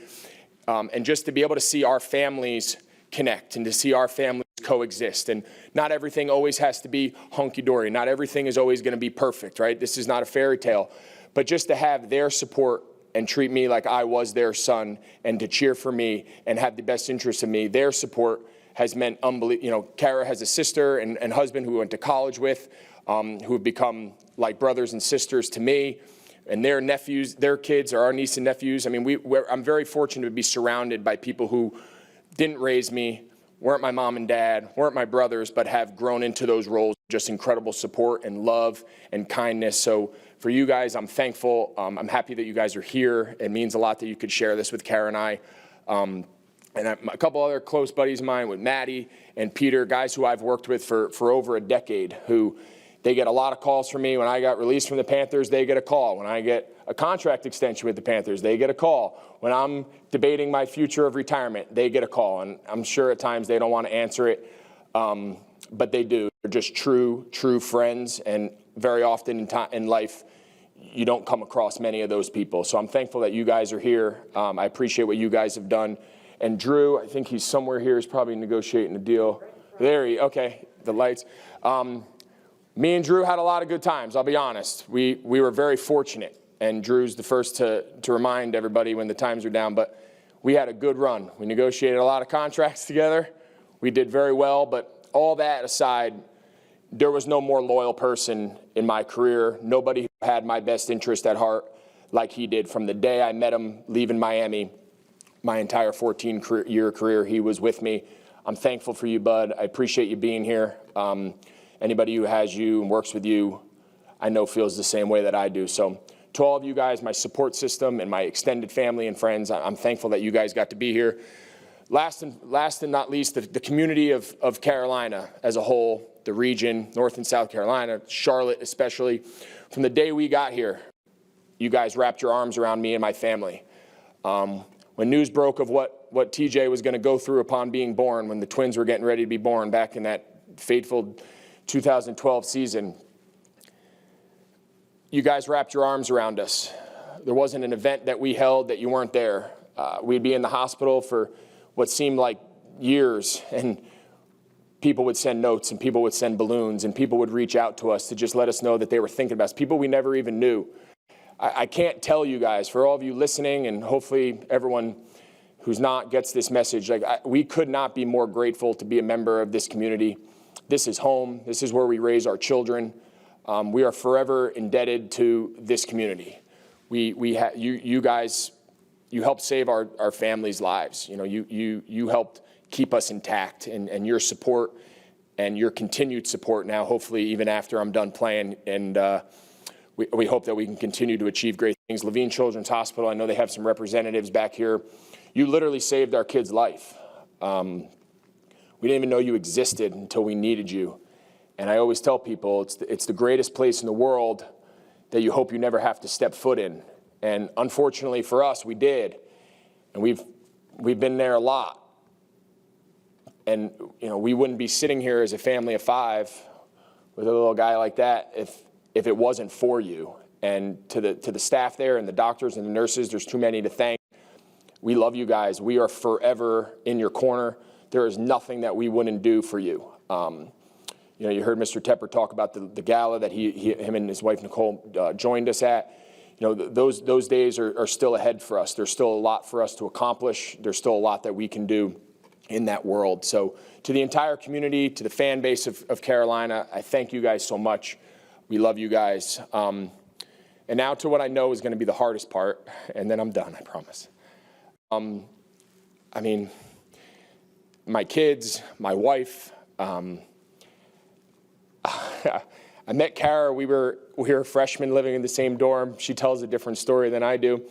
and just to be able to see our families connect and to see our families coexist. And not everything always has to be hunky-dory. Not everything is always going to be perfect, right? This is not a fairy tale. But just to have their support and treat me like I was their son and to cheer for me and have the best interest in me, their support has meant unbelievable. Kara has a sister and husband who we went to college with, who have become like brothers and sisters to me, and their nephews, their kids are our niece and nephews. I'm very fortunate to be surrounded by people who didn't raise me, weren't my mom and dad, weren't my brothers, but have grown into those roles, just incredible support and love and kindness. So for you guys, I'm thankful. I'm happy that you guys are here. It means a lot that you could share this with Kara and I. And a couple other close buddies of mine with Maddie and Peter, guys who I've worked with for over a decade, who they get a lot of calls from me. When I got released from the Panthers, they get a call. When I get a contract extension with the Panthers, they get a call. When I'm debating my future of retirement, they get a call. And I'm sure at times they don't want to answer it, but they do. They're just true friends. And very often in life, you don't come across many of those people. So I'm thankful that you guys are here. I appreciate what you guys have done. And Drew, I think he's somewhere here, is probably negotiating a deal. Okay, the lights. Me and Drew had a lot of good times, I'll be honest. We were very fortunate, and Drew's the first to remind everybody when the times are down, but we had a good run. We negotiated a lot of contracts together. We did very well, but all that aside, there was no more loyal person in my career. Nobody who had my best interest at heart like he did. From the day I met him leaving Miami, my entire 14-year career, he was with me. I'm thankful for you, bud. I appreciate you being here. Anybody who has you and works with you, I know feels the same way that I do. So to all of you guys, my support system and my extended family and friends, I'm thankful that you guys got to be here. Last and not least, the community of Carolina as a whole, the region, North and South Carolina, Charlotte especially. From the day we got here, you guys wrapped your arms around me and my family. When news broke of what TJ was going to go through upon being born, when the twins were getting ready to be born back in that fateful 2012 season, you guys wrapped your arms around us. There wasn't an event that we held that you weren't there. We'd be in the hospital for what seemed like years, and people would send notes, and people would send balloons, and people would reach out to us to just let us know that they were thinking about us, people we never even knew. I can't tell you guys, for all of you listening, and hopefully everyone who's not gets this message, we could not be more grateful to be a member of this community. This is home. This is where we raise our children. We are forever indebted to this community. You guys, you helped save our families' lives. You know, you helped keep us intact, and your support and your continued support now, hopefully even after I'm done playing, and we hope that we can continue to achieve great things. Levine Children's Hospital, I know they have some representatives back here. You literally saved our kid's life. We didn't even know you existed until we needed you. And I always tell people it's the greatest place in the world that you hope you never have to step foot in. And unfortunately for us, we did. And we've been there a lot. And you know, we wouldn't be sitting here as a family of 5 with a little guy like that if it wasn't for you. And to the staff there and the doctors and the nurses, there's too many to thank. We love you guys. We are forever in your corner. There is nothing that we wouldn't do for you. You know, you heard Mr. Tepper talk about the gala that him and his wife Nicole joined us at. You know, those days are still ahead for us. There's still a lot for us to accomplish. There's still a lot that we can do in that world. So to the entire community, to the fan base of Carolina, I thank you guys so much. We love you guys. And now to what I know is going to be the hardest part, and then I'm done, I promise. I mean, my kids, my wife. I met Kara. We were freshmen living in the same dorm. She tells a different story than I do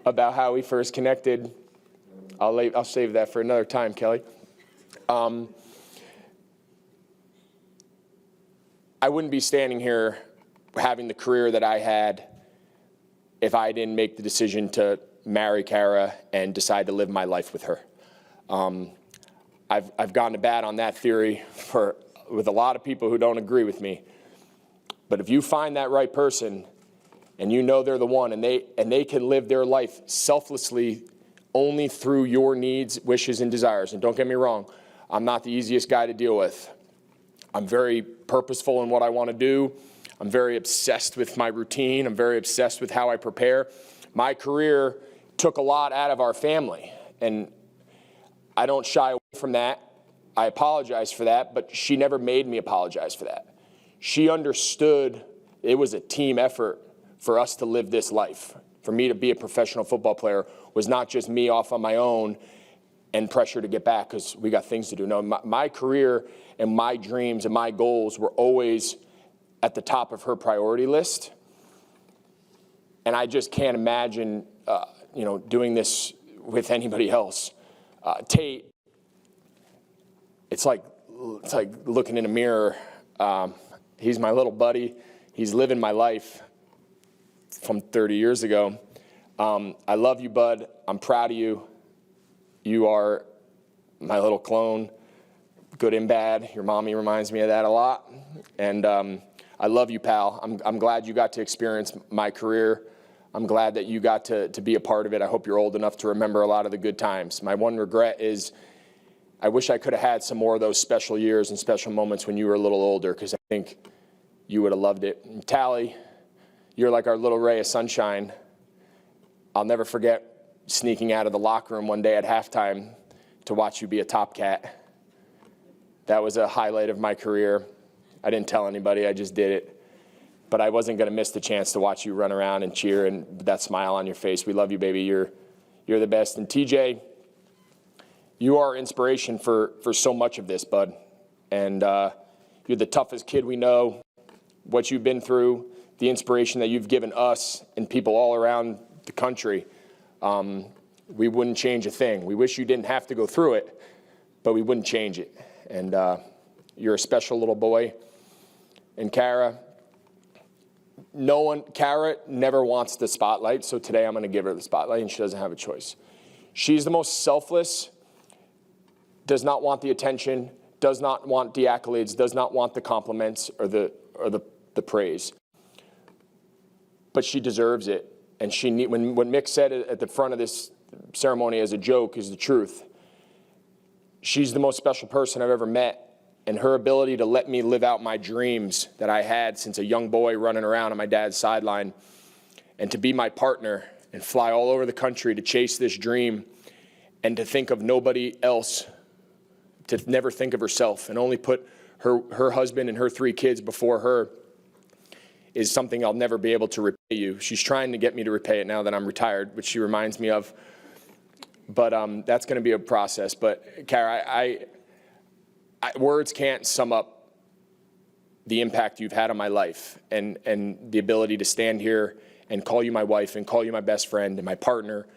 about how we first connected. I'll save that for another time, Kelly. I wouldn't be standing here having the career that I had if I didn't make the decision to marry Kara and decide to live my life with her. I've gone to bat on that theory with a lot of people who don't agree with me. But if you find that right person and you know they're the one, and they can live their life selflessly only through your needs, wishes, and desires. And don't get me wrong, I'm not the easiest guy to deal with. I'm very purposeful in what I want to do. I'm very obsessed with my routine. I'm very obsessed with how I prepare. My career took a lot out of our family, and I don't shy away from that. I apologize for that, but she never made me apologize for that. She understood it was a team effort for us to live this life. For me to be a professional football player was not just me off on my own and pressure to get back because we got things to do. No, my career and my dreams and my goals were always at the top of her priority list. And I just can't imagine, doing this with anybody else. Tate, it's like looking in a mirror. He's my little buddy. He's living my life from 30 years ago. I love you, bud. I'm proud of you. You are my little clone, good and bad. Your mommy reminds me of that a lot. And I love you, pal. I'm glad you got to experience my career. I'm glad that you got to be a part of it. I hope you're old enough to remember a lot of the good times. My one regret is I wish I could have had some more of those special years and special moments when you were a little older, because I think you would have loved it. And Tally, you're like our little ray of sunshine. I'll never forget sneaking out of the locker room one day at halftime to watch you be a Top Cat. That was a highlight of my career. I didn't tell anybody, I just did it. But I wasn't going to miss the chance to watch you run around and cheer and that smile on your face. We love you, baby. You're the best. And TJ, you are inspiration for so much of this, bud. And you're the toughest kid we know. What you've been through, the inspiration that you've given us and people all around the country, we wouldn't change a thing. We wish you didn't have to go through it, but we wouldn't change it. And you're a special little boy. And Kara never wants the spotlight, so today I'm going to give her the spotlight, and she doesn't have a choice. She's the most selfless, does not want the attention, does not want the accolades, does not want the compliments or the praise. But she deserves it. And when Mick said it at the front of this ceremony as a joke is the truth. She's the most special person I've ever met. And her ability to let me live out my dreams that I had since a young boy running around on my dad's sideline, and to be my partner and fly all over the country to chase this dream, and to think of nobody else, to never think of herself and only put her husband and her 3 kids before her, is something I'll never be able to repay you. She's trying to get me to repay it now that I'm retired, which she reminds me of. But that's going to be a process. But Kara, words can't sum up the impact you've had on my life, and the ability to stand here and call you my wife and call you my best friend and my partner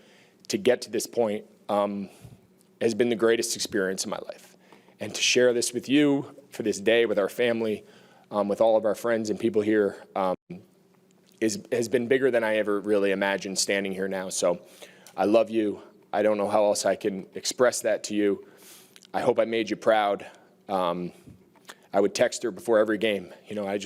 to get to this point has been the greatest experience in my life. And to share this with you for this day, with our family, with all of our friends and people here, has been bigger than I ever really imagined standing here now. So I love you. I don't know how else I can express that to you. I hope I made you proud. I would text her before every game. You know, I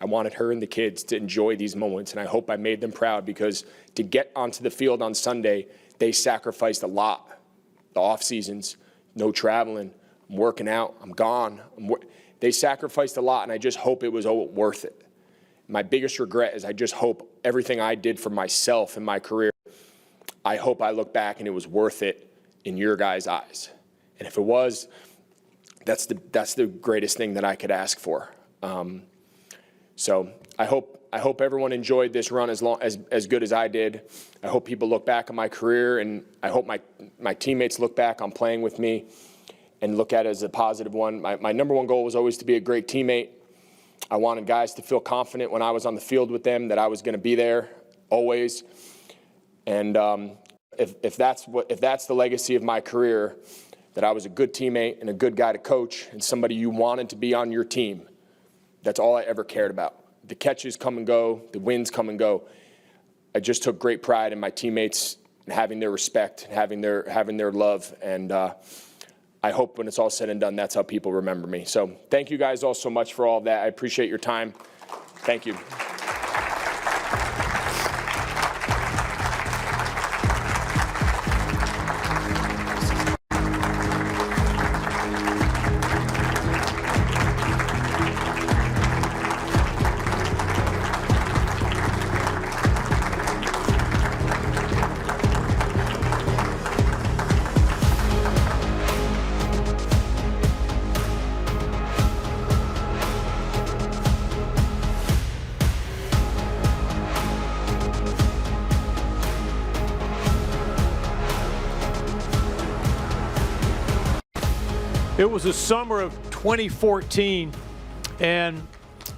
wanted her and the kids to enjoy these moments, and I hope I made them proud, because to get onto the field on Sunday, they sacrificed a lot. The off seasons, no traveling, I'm working out, I'm gone. They sacrificed a lot, and I just hope it was worth it. My biggest regret is I just hope everything I did for myself in my career, I hope I look back and it was worth it in your guys' eyes. And if it was, that's the greatest thing that I could ask for. So I hope everyone enjoyed this run as good as I did. I hope people look back on my career, and I hope my teammates look back on playing with me and look at it as a positive one. My number one goal was always to be a great teammate. I wanted guys to feel confident when I was on the field with them that I was going to be there always. And if that's the legacy of my career, that I was a good teammate and a good guy to coach and somebody you wanted to be on your team, that's all I ever cared about. The catches come and go, the wins come and go. I just took great pride in my teammates and having their respect and having their love. And I hope when it's all said and done, that's how people remember me. So thank you guys all so much for all of that. I appreciate your time. Thank you. It was the summer of 2014, and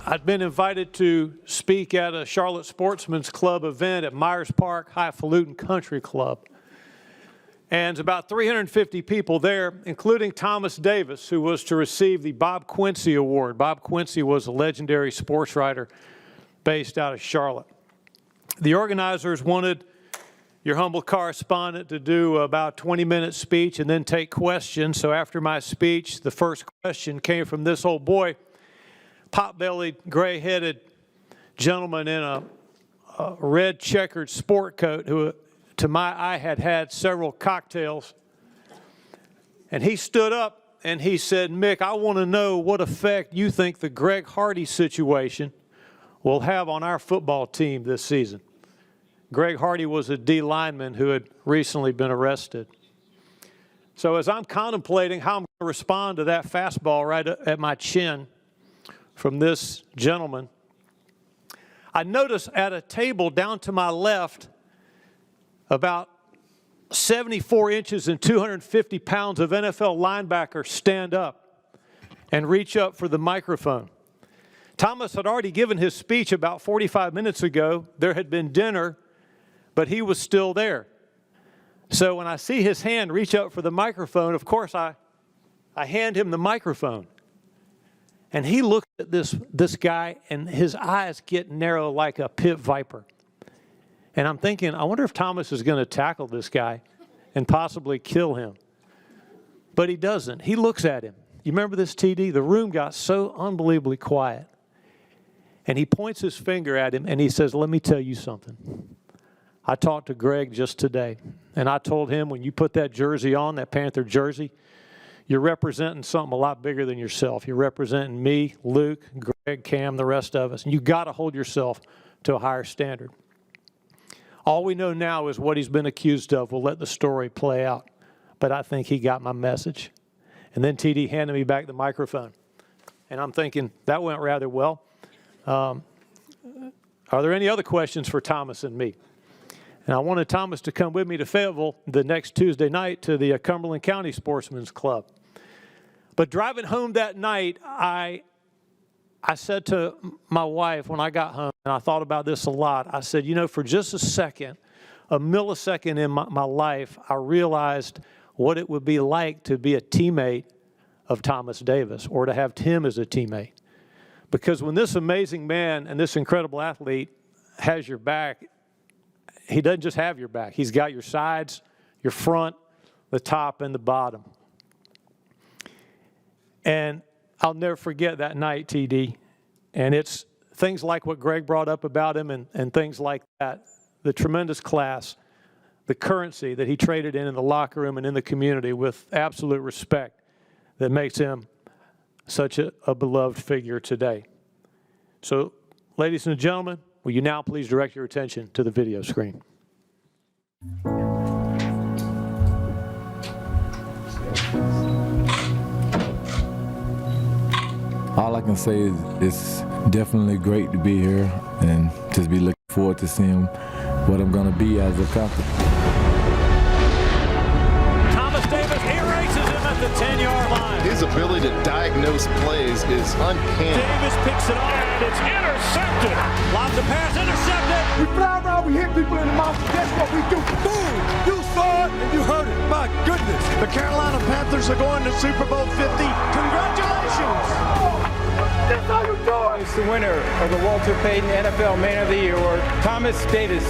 I'd been invited to speak at a Charlotte Sportsman's Club event at Myers Park Highfalutin Country Club. And about 350 people there, including Thomas Davis, who was to receive the Bob Quincy Award. Bob Quincy was a legendary sports writer based out of Charlotte. The organizers wanted your humble correspondent to do about 20-minute speech and then take questions. So after my speech, the first question came from this old boy, pot-bellied, gray-headed gentleman in a red checkered sport coat who, to my eye, had had several cocktails. And he stood up and he said, Mick, I want to know what effect you think the Greg Hardy situation will have on our football team this season. Greg Hardy was a D lineman who had recently been arrested. So as I'm contemplating how I'm going to respond to that fastball right at my chin from this gentleman, I notice at a table down to my left, about 74 inches and 250 pounds of NFL linebackers stand up and reach up for the microphone. Thomas had already given his speech about 45 minutes ago. There had been dinner, but he was still there. So when I see his hand reach up for the microphone, of course I hand him the microphone. And he looks at this guy, and his eyes get narrow like a pit viper. And I'm thinking, I wonder if Thomas is going to tackle this guy and possibly kill him. But he doesn't. He looks at him. You remember this, TD? The room got so unbelievably quiet. And he points his finger at him, and he says, let me tell you something. I talked to Greg just today, and I told him when you put that jersey on, that Panther jersey, you're representing something a lot bigger than yourself. You're representing me, Luke, Greg, Cam, the rest of us. And you've got to hold yourself to a higher standard. All we know now is what he's been accused of. We'll let the story play out. But I think he got my message. And then TD handed me back the microphone. And I'm thinking, that went rather well. Are there any other questions for Thomas and me? And I wanted Thomas to come with me to Fayetteville the next Tuesday night to the Cumberland County Sportsman's Club. But driving home that night, I said to my wife when I got home, and I thought about this a lot, I said, you know, for just a second, a millisecond in my life, I realized what it would be like to be a teammate of Thomas Davis or to have Tim as a teammate. Because when this amazing man and this incredible athlete has your back, he doesn't just have your back. He's got your sides, your front, the top, and the bottom. And I'll never forget that night, TD. And it's things like what Greg brought up about him and things like that, the tremendous class, the currency that he traded in the locker room and in the community with absolute respect that makes him such a beloved figure today. So, ladies and gentlemen, will you now please direct your attention to the video screen? All I can say is it's definitely great to be here and just be looking forward to seeing what I'm going to be as a Panther. Thomas Davis erases him at the 10-yard line. His ability to diagnose plays is uncanny. Davis picks it up, and it's intercepted. Lots of pass intercepted. We fly around, we hit people in the mouth. That's what we do. Boom! You saw it and you heard it. My goodness. The Carolina Panthers are going to Super Bowl 50. Congratulations! That's how you do it. It's the winner of the Walter Payton NFL Man of the Year Award, Thomas Davis.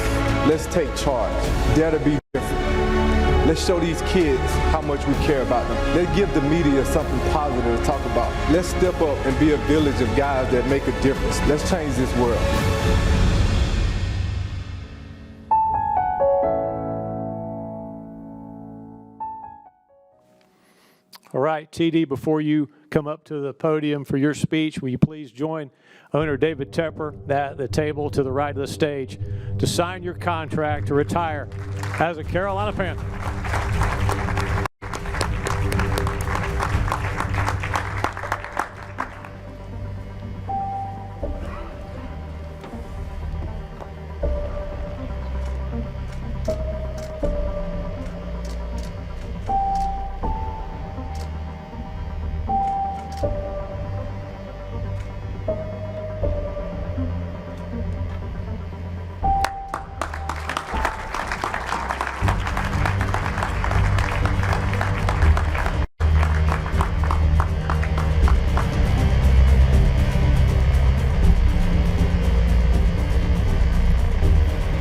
Let's take charge. Dare to be different. Let's show these kids how much we care about them. Let's give the media something positive to talk about. Let's step up and be a village of guys that make a difference. Let's change this world. All right, TD, before you come up to the podium for your speech, will you please join owner David Tepper at the table to the right of the stage to sign your contract to retire as a Carolina Panther.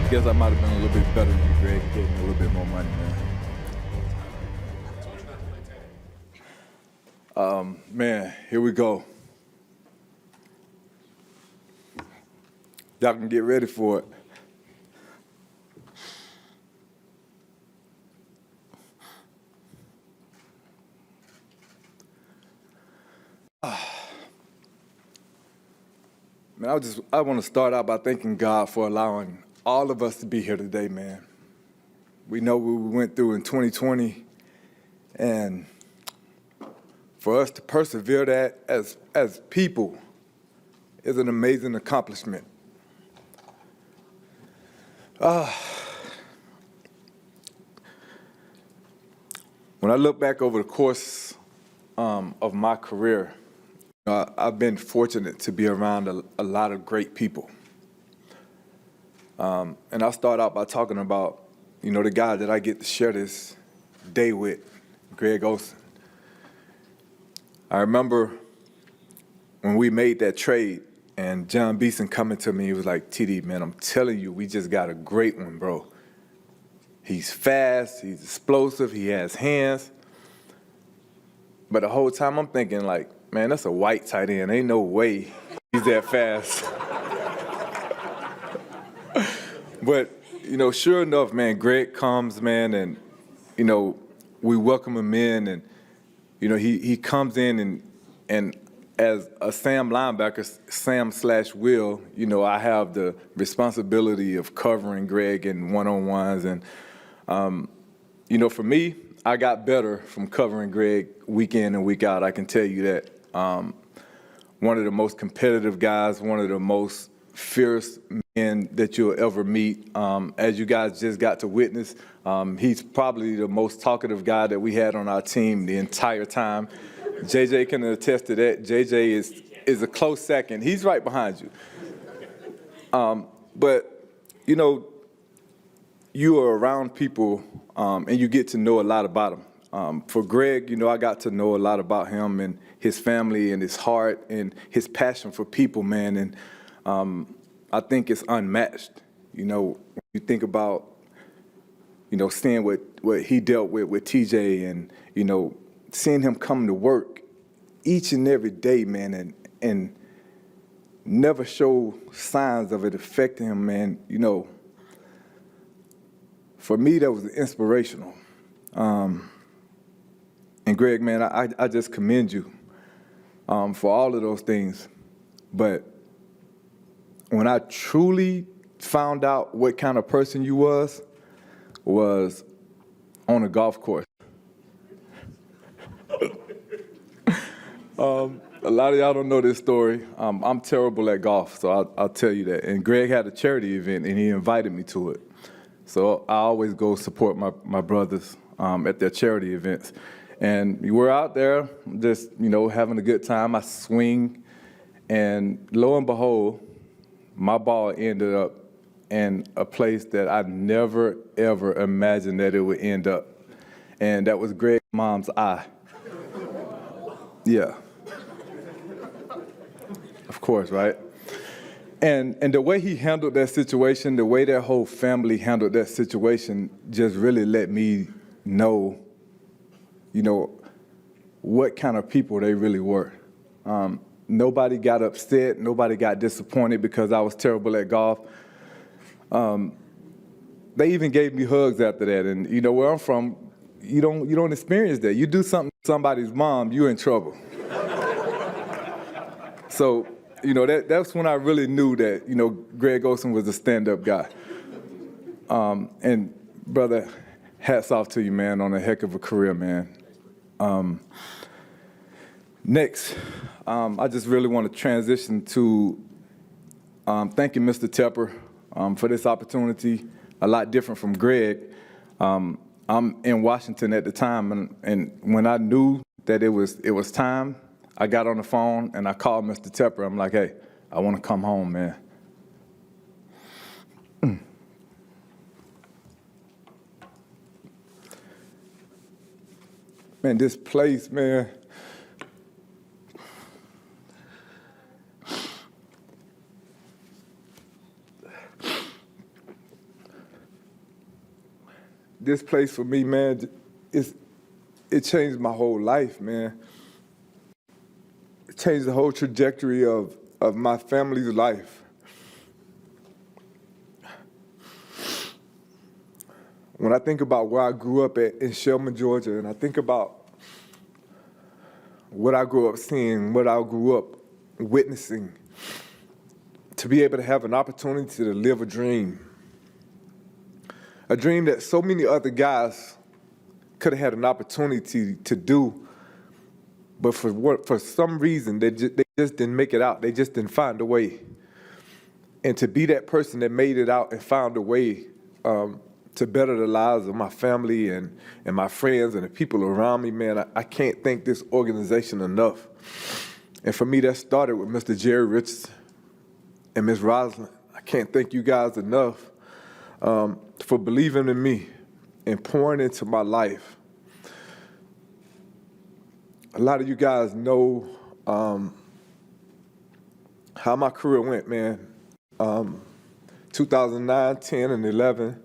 I guess I might have been a little bit better than you, Greg. You gave me a little bit more money, man. Man, here we go. Y'all can get ready for it. I want to start out by thanking God for allowing all of us to be here today, man. We know what we went through in 2020, and for us to persevere that as people is an amazing accomplishment. When I look back over the course of my career, I've been fortunate to be around a lot of great people. And I'll start out by talking about, the guy that I get to share this day with, Greg Olsen. I remember when we made that trade and John Beeson coming to me, he was like, TD, man, I'm telling you, we just got a great one, bro. He's fast, he's explosive, he has hands. But the whole time I'm thinking like, man, that's a white tight end. Ain't no way he's that fast. But, sure enough, man, Greg comes, man, and, we welcome him in, and, he comes in and as a Sam linebacker, Sam/Will, I have the responsibility of covering Greg in one-on-ones. And, for me, I got better from covering Greg week in and week out. I can tell you that. One of the most competitive guys, one of the most fierce men that you'll ever meet. As you guys just got to witness, he's probably the most talkative guy that we had on our team the entire time. JJ can attest to that. JJ is a close second. He's right behind you. But, you are around people and you get to know a lot about them. For Greg, I got to know a lot about him and his family and his heart and his passion for people, man. And I think it's unmatched. When you think about, seeing what he dealt with TJ and, seeing him come to work each and every day, man, and never show signs of it affecting him, man, for me, that was inspirational. And Greg, man, I just commend you for all of those things. But when I truly found out what kind of person you was on a golf course. A lot of y'all don't know this story. I'm terrible at golf, so I'll tell you that. And Greg had a charity event, and he invited me to it. So I always go support my brothers at their charity events. And we're out there just, having a good time. I swing, and lo and behold, my ball ended up in a place that I never, ever imagined that it would end up. And that was Greg's mom's eye. Yeah. Of course, right? And the way he handled that situation, the way their whole family handled that situation just really let me know, what kind of people they really were. Nobody got upset. Nobody got disappointed because I was terrible at golf. They even gave me hugs after that. And, where I'm from, you don't experience that. You do something to somebody's mom, you're in trouble. So, that's when I really knew that, Greg Olsen was a stand-up guy. And, brother, hats off to you, man, on a heck of a career, man. Next, I just really want to transition to thanking Mr. Tepper for this opportunity, a lot different from Greg. I'm in Washington at the time, and when I knew that it was time, I got on the phone and I called Mr. Tepper. I'm like, hey, I want to come home, man. Man, this place, man. This place for me, man, it changed my whole life, man. It changed the whole trajectory of my family's life. When I think about where I grew up in Shelman, Georgia, and I think about what I grew up seeing, what I grew up witnessing, to be able to have an opportunity to live a dream that so many other guys could have had an opportunity to do, but for some reason they just didn't make it out. They just didn't find a way. And to be that person that made it out and found a way to better the lives of my family and my friends and the people around me, man, I can't thank this organization enough. And for me, that started with Mr. Jerry Richardson and Ms. Rosalind. I can't thank you guys enough for believing in me and pouring into my life. A lot of you guys know how my career went, man. 2009, 10, and 11,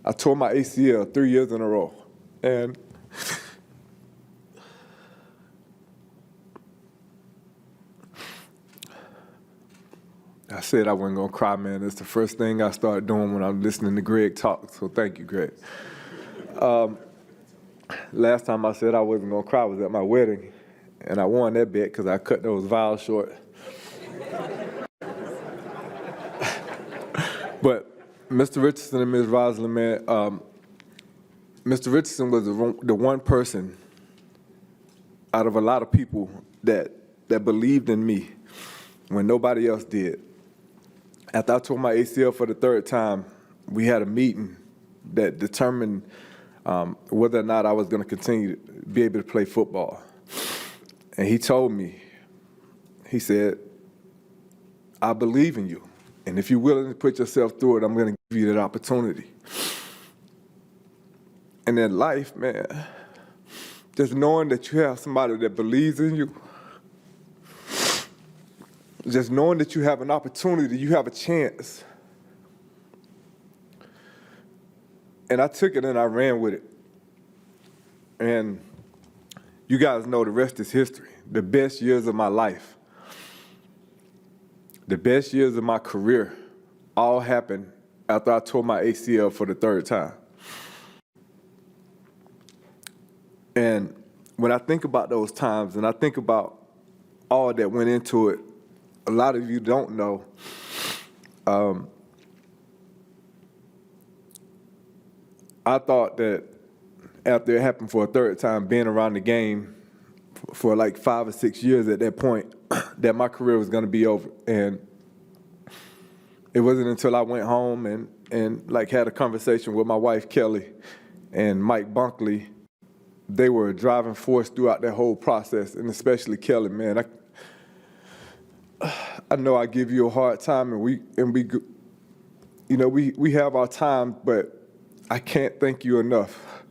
I tore my ACL 3 years in a row. And I said I wasn't gonna cry, man. It's the first thing I started doing when I'm listening to Greg talk, so thank you, Greg. Last time I said I wasn't gonna cry was at my wedding, and I won that bet because I cut those vows short. But Mr. Richardson and Ms. Rosalind, man, Mr. Richardson was the one person out of a lot of people that believed in me when nobody else did. After I tore my ACL for the third time, we had a meeting that determined whether or not I was going to continue to be able to play football. And he told me, he said, I believe in you. And if you're willing to put yourself through it, I'm going to give you that opportunity. And in life, man, just knowing that you have somebody that believes in you, just knowing that you have an opportunity, you have a chance. And I took it and I ran with it. And you guys know the rest is history. The best years of my life, the best years of my career all happened after I tore my ACL for the third time. And when I think about those times and I think about all that went into it, a lot of you don't know, I thought that after it happened for a third time, being around the game for like 5 or 6 years at that point, that my career was going to be over. And it wasn't until I went home and like had a conversation with my wife, Kelly, and Mike Bunkley. They were a driving force throughout that whole process, and especially Kelly, man. I know I give you a hard time, and we have our time, but I can't thank you enough.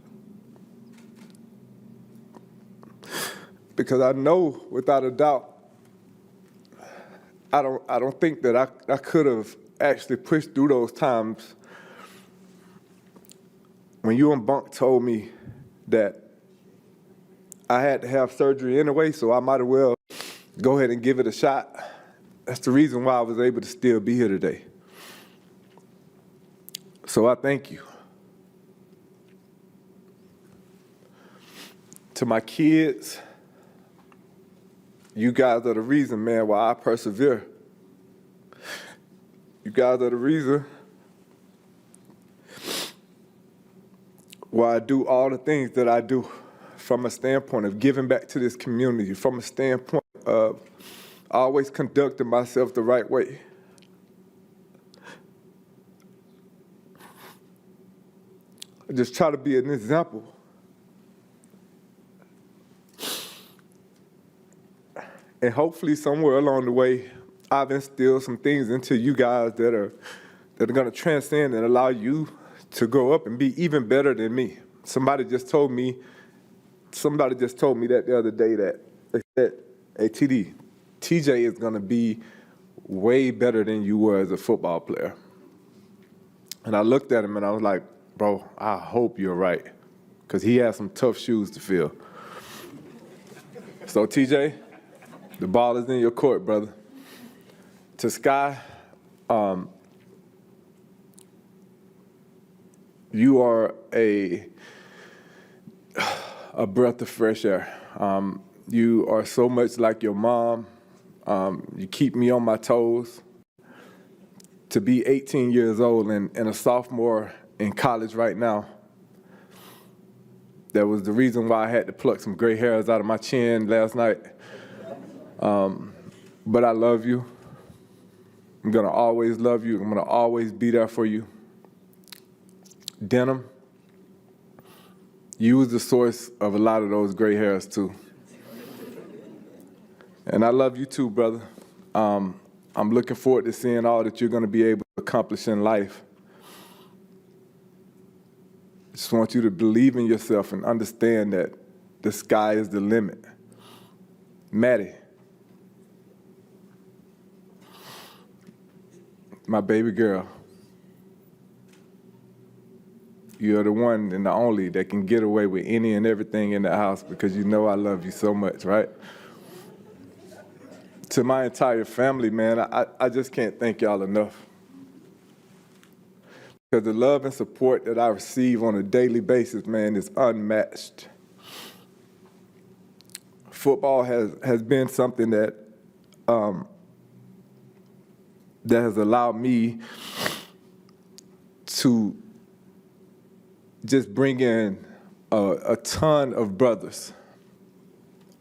Because I know without a doubt, I don't think that I could have actually pushed through those times when you and Bunk told me that I had to have surgery anyway, so I might as well go ahead and give it a shot. That's the reason why I was able to still be here today. So I thank you. To my kids, you guys are the reason, man, why I persevere. You guys are the reason why I do all the things that I do from a standpoint of giving back to this community, from a standpoint of always conducting myself the right way. I just try to be an example. And hopefully somewhere along the way, I've instilled some things into you guys that are going to transcend and allow you to grow up and be even better than me. Somebody just told me that the other day that they said, hey, TJ is going to be way better than you were as a football player. And I looked at him and I was like, bro, I hope you're right, because he has some tough shoes to fill. So TJ, the ball is in your court, brother. To Sky, you are a breath of fresh air. You are so much like your mom. You keep me on my toes. to be 18 years old and a sophomore in college right now. That was the reason why I had to pluck some gray hairs out of my chin last night. But I love you. I'm gonna always love you. I'm gonna always be there for you. Denham, you was the source of a lot of those gray hairs too. And I love you too, brother. I'm looking forward to seeing all that you're gonna be able to accomplish in life. I just want you to believe in yourself and understand that the sky is the limit. Maddie, my baby girl, you're the one and the only that can get away with any and everything in the house because you know I love you so much, right? To my entire family, man, I just can't thank y'all enough. Because the love and support that I receive on a daily basis, man, is unmatched. Football has been something that that has allowed me to just bring in a ton of brothers.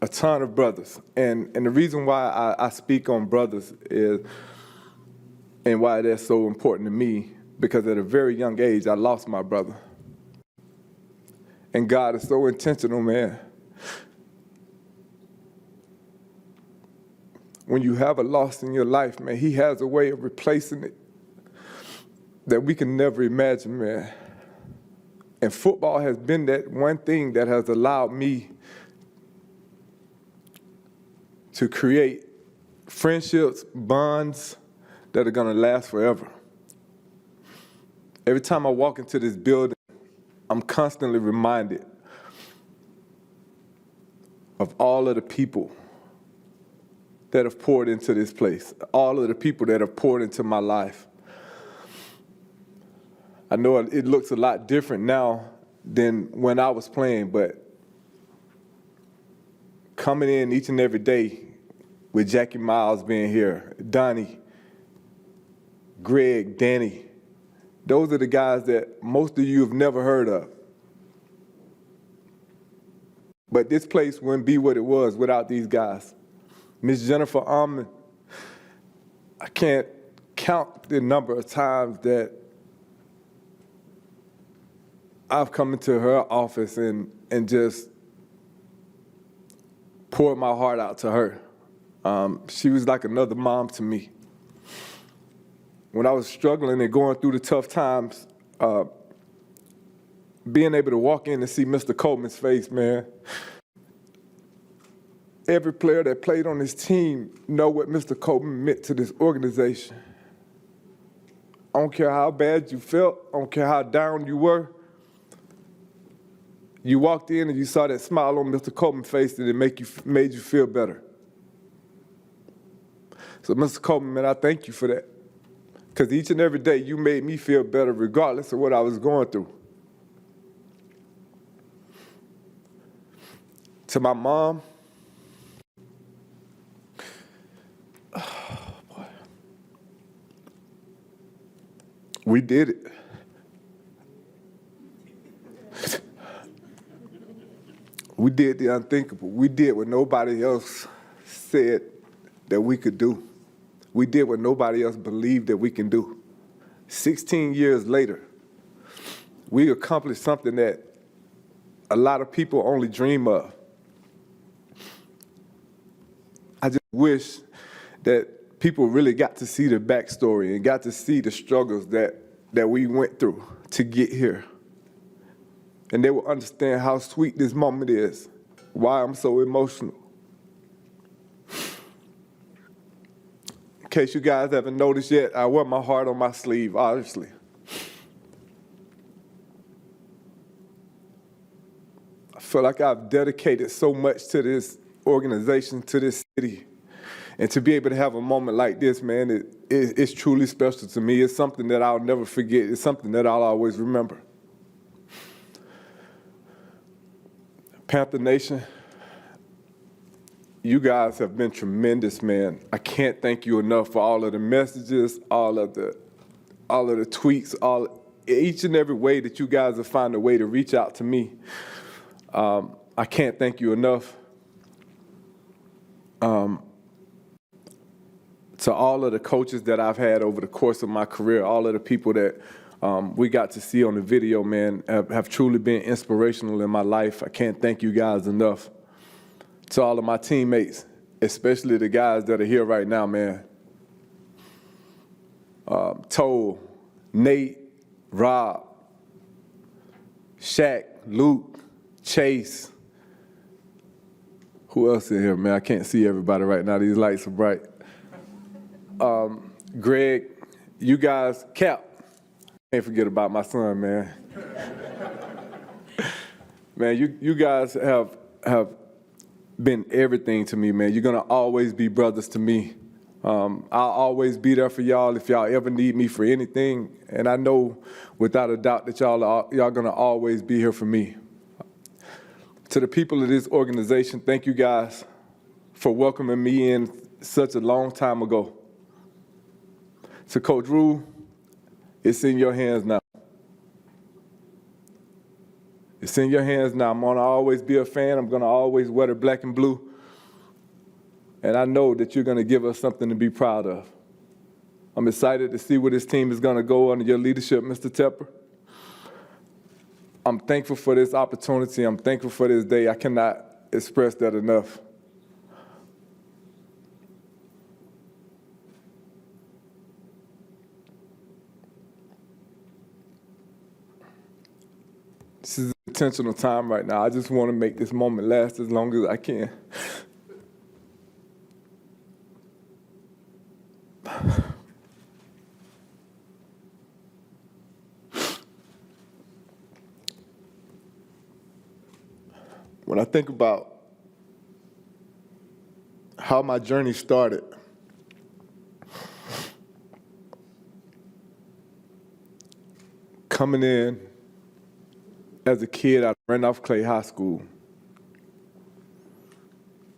A ton of brothers. And the reason why I speak on brothers is, and why that's so important to me, because at a very young age, I lost my brother. And God is so intentional, man. When you have a loss in your life, man, he has a way of replacing it that we can never imagine, man. And football has been that one thing that has allowed me to create friendships, bonds that are gonna last forever. Every time I walk into this building, I'm constantly reminded of all of the people that have poured into this place, all of the people that have poured into my life. I know it looks a lot different now than when I was playing, but coming in each and every day with Jackie Miles being here, Donnie, Greg, Danny, those are the guys that most of you have never heard of. But this place wouldn't be what it was without these guys. Miss Jennifer Almond, I can't count the number of times that I've come into her office and just poured my heart out to her. She was like another mom to me. When I was struggling and going through the tough times, being able to walk in and see Mr. Coleman's face, man. Every player that played on this team know what Mr. Coleman meant to this organization. I don't care how bad you felt, I don't care how down you were. You walked in and you saw that smile on Mr. Coleman's face and it made you feel better. So Mr. Coleman, man, I thank you for that. Because each and every day you made me feel better regardless of what I was going through. To my mom, oh boy. We did it. We did the unthinkable. We did what nobody else said that we could do. We did what nobody else believed that we can do. 16 years later, we accomplished something that a lot of people only dream of. I just wish that people really got to see the backstory and got to see the struggles that we went through to get here. And they will understand how sweet this moment is, why I'm so emotional. In case you guys haven't noticed yet, I wear my heart on my sleeve, obviously. I feel like I've dedicated so much to this organization, to this city. And to be able to have a moment like this, man, it's truly special to me. It's something that I'll never forget. It's something that I'll always remember. Panther Nation, you guys have been tremendous, man. I can't thank you enough for all of the messages, all of the all of the tweets, each and every way that you guys have found a way to reach out to me. I can't thank you enough. To all of the coaches that I've had over the course of my career, all of the people that we got to see on the video, man, have truly been inspirational in my life. I can't thank you guys enough. To all of my teammates, especially the guys that are here right now, man. Toll, Nate, Rob, Shaq, Luke, Chase. Who else in here, man? I can't see everybody right now. These lights are bright. Greg, you guys, Cap. Can't forget about my son, man. Man, you guys have been everything to me, man. You're gonna always be brothers to me. I'll always be there for y'all if y'all ever need me for anything. And I know without a doubt that y'all gonna always be here for me. To the people of this organization, thank you guys for welcoming me in such a long time ago. To Coach Rule, it's in your hands now. It's in your hands now. I'm gonna always be a fan. I'm gonna always wear the black and blue. And I know that you're gonna give us something to be proud of. I'm excited to see where this team is gonna go under your leadership, Mr. Tepper. I'm thankful for this opportunity. I'm thankful for this day. I cannot express that enough. This is an intentional time right now. I just want to make this moment last as long as I can. When I think about how my journey started, coming in as a kid out of Randolph Clay High School,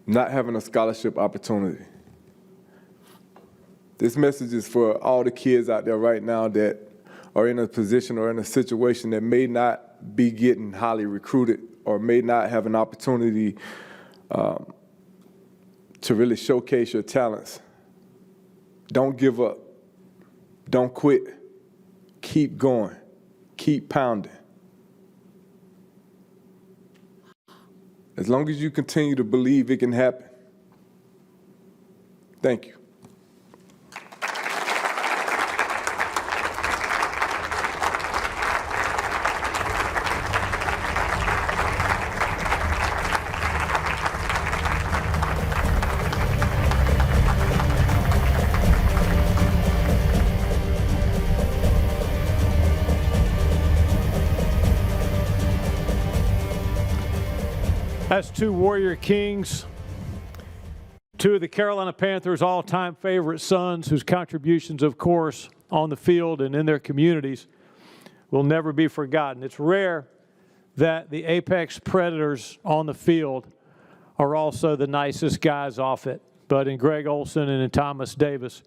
not having a scholarship opportunity. This message is for all the kids out there right now that are in a position or in a situation that may not be getting highly recruited or may not have an opportunity to really showcase your talents. Don't give up. Don't quit. Keep going. Keep pounding. As long as you continue to believe it can happen. Thank you. That's two Warrior Kings, two of the Carolina Panthers' all-time favorite sons whose contributions, of course, on the field and in their communities will never be forgotten. It's rare that the apex predators on the field are also the nicest guys off it. But in Greg Olsen and in Thomas Davis,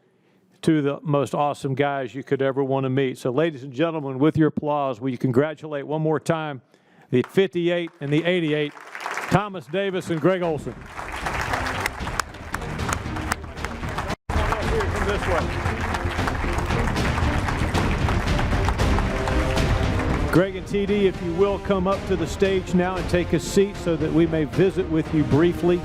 two of the most awesome guys you could ever want to meet. So ladies and gentlemen, with your applause, will you congratulate one more time the 58 and the 88, Thomas Davis and Greg Olsen. From this way. Greg and TD, if you will, come up to the stage now and take a seat so that we may visit with you briefly.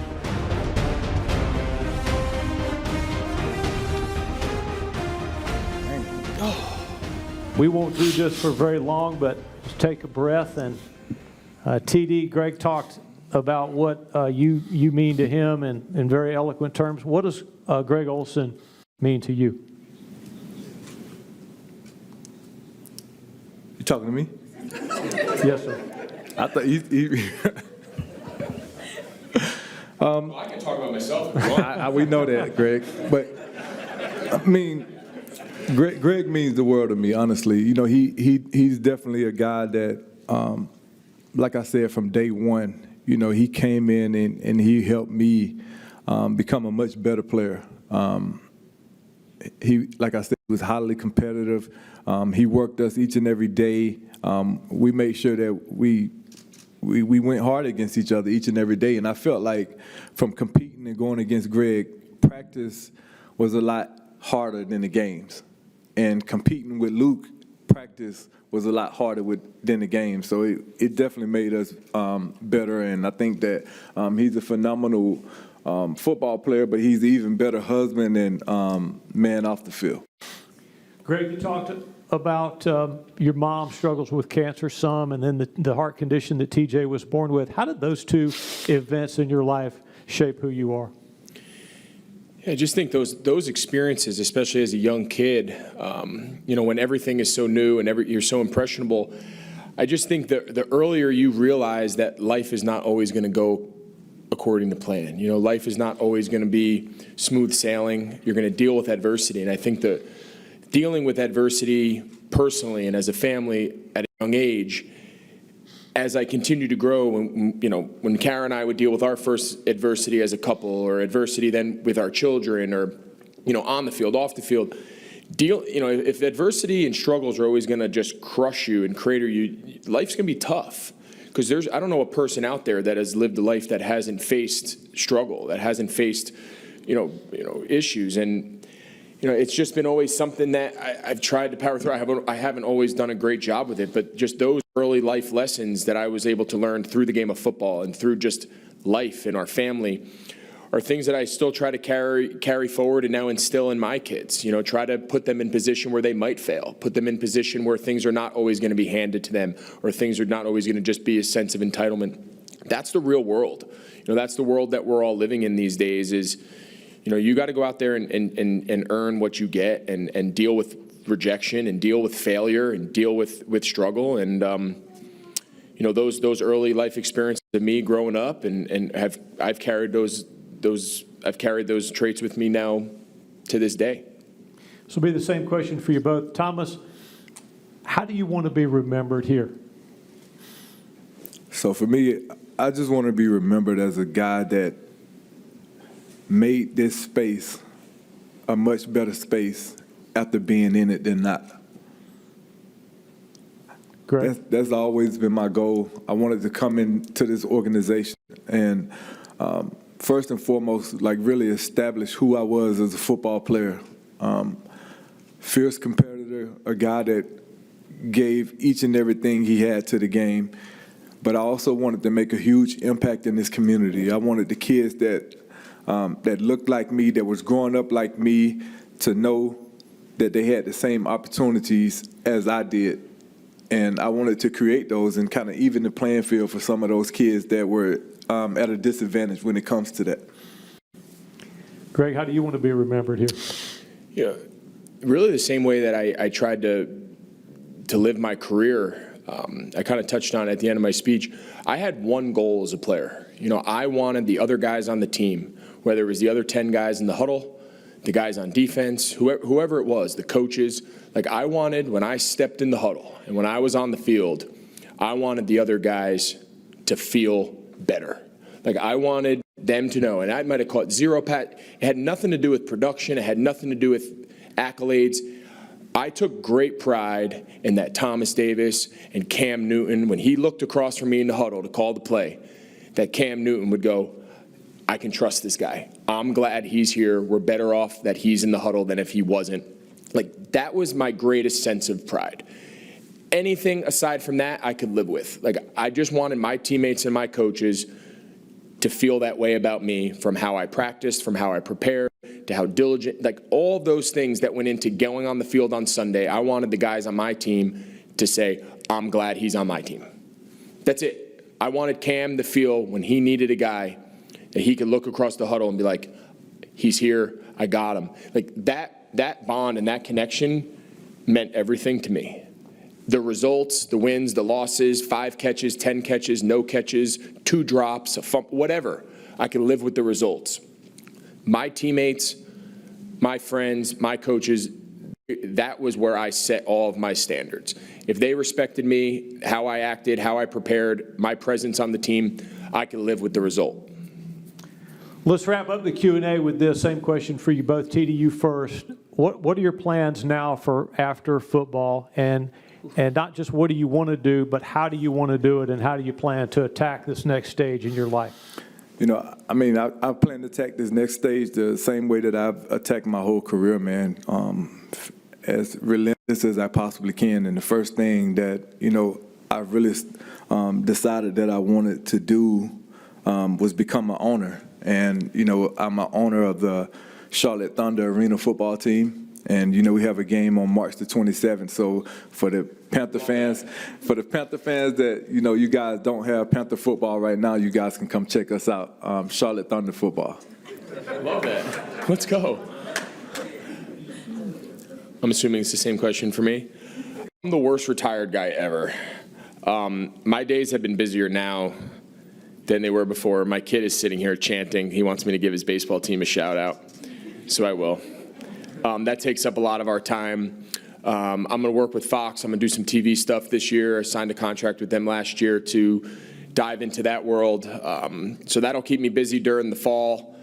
We won't do this for very long, but just take a breath. And TD, Greg talked about what you mean to him in very eloquent terms. What does Greg Olsen mean to you? You talking to me? Yes, sir. I thought Well, I can talk about myself. we know that, Greg. But I mean, Greg means the world to me, honestly. You know, he's definitely a guy that, like I said, from day one, you know, he came in and he helped me become a much better player. he, like I said, was highly competitive. He worked us each and every day. We made sure that we went hard against each other each and every day. And I felt like from competing and going against Greg, practice was a lot harder than the games. And competing with Luke, practice was a lot harder than the game. So it definitely made us better. And I think that he's a phenomenal football player, but he's an even better husband and man off the field. Greg, you talked about your mom struggles with cancer some, and then the heart condition that TJ was born with. How did those two events in your life shape who you are? Yeah, I just think those experiences, especially as a young kid, when everything is so new and you're so impressionable, I just think that the earlier you realize that life is not always going to go according to plan. Life is not always going to be smooth sailing. You're going to deal with adversity, and I think that dealing with adversity personally and as a family at a young age, as I continue to grow, when Kara and I would deal with our first adversity as a couple, or adversity then with our children, or on the field, off the field, if adversity and struggles are always going to just crush you and crater you, life's going to be tough. Because I don't know a person out there that has lived a life that hasn't faced struggle, that hasn't faced issues, and it's just been always something that I've tried to power through. I haven't always done a great job with it, but just those early life lessons that I was able to learn through the game of football and through just life in our family are things that I still try to carry forward and now instill in my kids. Try to put them in position where they might fail, put them in position where things are not always going to be handed to them, or things are not always going to just be a sense of entitlement. That's the real world. That's the world that we're all living in these days. Is you got to go out there and earn what you get, and deal with rejection, and deal with failure, and deal with struggle. And those early life experiences of me growing up, and I've carried those traits with me now to this day. This will be the same question for you both. Thomas, how do you want to be remembered here? So for me, I just want to be remembered as a guy that made this space a much better space after being in it than not. Great. That's always been my goal. I wanted to come into this organization and first and foremost, really establish who I was as a football player. Fierce competitor, a guy that gave each and everything he had to the game. But I also wanted to make a huge impact in this community. I wanted the kids that looked like me, that was growing up like me, to know that they had the same opportunities as I did. And I wanted to create those and kind of even the playing field for some of those kids that were at a disadvantage when it comes to that. Greg, how do you want to be remembered here? Yeah, really the same way that I tried to live my career. I kind of touched on it at the end of my speech. I had one goal as a player. I wanted the other guys on the team, whether it was the other 10 guys in the huddle, the guys on defense, whoever it was, the coaches. I wanted, when I stepped in the huddle and when I was on the field, I wanted the other guys to feel better. I wanted them to know, and I might have caught zero pat. It had nothing to do with production. It had nothing to do with accolades. I took great pride in that Thomas Davis and Cam Newton, when he looked across from me in the huddle to call the play, that Cam Newton would go, I can trust this guy. I'm glad he's here. We're better off that he's in the huddle than if he wasn't. That was my greatest sense of pride. Anything aside from that, I could live with. I just wanted my teammates and my coaches to feel that way about me, from how I practiced, from how I prepared, to how diligent, all of those things that went into going on the field on Sunday. I wanted the guys on my team to say, I'm glad he's on my team. That's it. I wanted Cam to feel, when he needed a guy, that he could look across the huddle and be like, he's here, I got him. That bond and that connection meant everything to me. The results, the wins, the losses, 5 catches, 10 catches, no catches, 2 drops, whatever. I can live with the results. My teammates, my friends, my coaches, that was where I set all of my standards. If they respected me, how I acted, how I prepared, my presence on the team, I could live with the result. Let's wrap up the Q&A with this same question for you both. TD, you first. what are your plans now for after football? And not just what do you want to do, but how do you want to do it, and how do you plan to attack this next stage in your life? You know, I mean, I plan to attack this next stage the same way that I've attacked my whole career, man, as relentless as I possibly can. And the first thing that, you know, I really decided that I wanted to do was become an owner. And, you know, I'm an owner of the Charlotte Thunder Arena football team. And, you know, we have a game on March the 27th. So for the Panther fans that, you know, you guys don't have Panther football right now, you guys can come check us out. Charlotte Thunder football. Love that. Let's go. I'm assuming it's the same question for me. I'm the worst retired guy ever. My days have been busier now than they were before. My kid is sitting here chanting. He wants me to give his baseball team a shout out. So I will. That takes up a lot of our time. I'm going to work with Fox. I'm going to do some TV stuff this year. I signed a contract with them last year to dive into that world. So that'll keep me busy during the fall.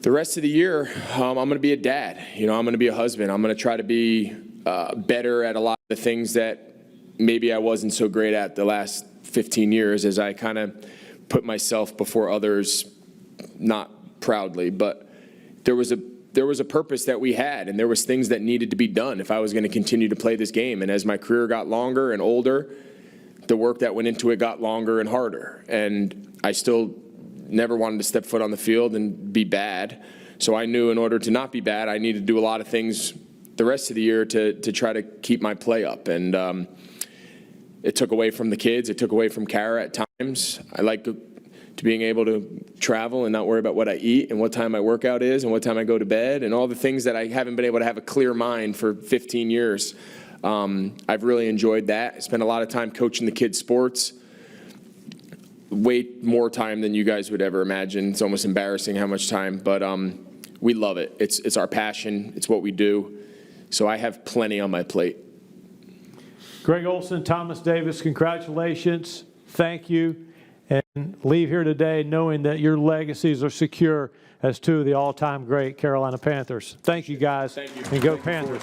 The rest of the year, I'm going to be a dad. You know, I'm going to be a husband. I'm going to try to be better at a lot of the things that maybe I wasn't so great at the last 15 years as I kind of put myself before others, not proudly, but there was a purpose that we had, and there was things that needed to be done if I was going to continue to play this game. And as my career got longer and older, the work that went into it got longer and harder. And I still never wanted to step foot on the field and be bad. So I knew in order to not be bad, I needed to do a lot of things the rest of the year to try to keep my play up. And it took away from the kids. It took away from Kara at times. I like to being able to travel and not worry about what I eat and what time my workout is and what time I go to bed and all the things that I haven't been able to have a clear mind for 15 years. I've really enjoyed that. I spent a lot of time coaching the kids' sports, way more time than you guys would ever imagine. It's almost embarrassing how much time, but we love it. It's our passion. It's what we do. So I have plenty on my plate. Greg Olsen, Thomas Davis, congratulations. Thank you. And leave here today knowing that your legacies are secure as two of the all-time great Carolina Panthers. Thank you, guys. Thank you. And go Panthers.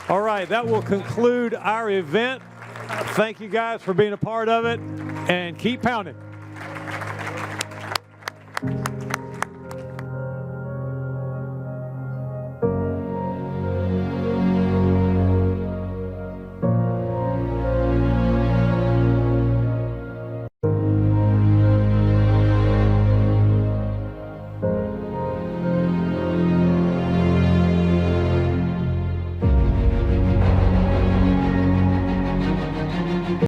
All right, that will conclude our event. Thank you, guys, for being a part of it. And keep pounding.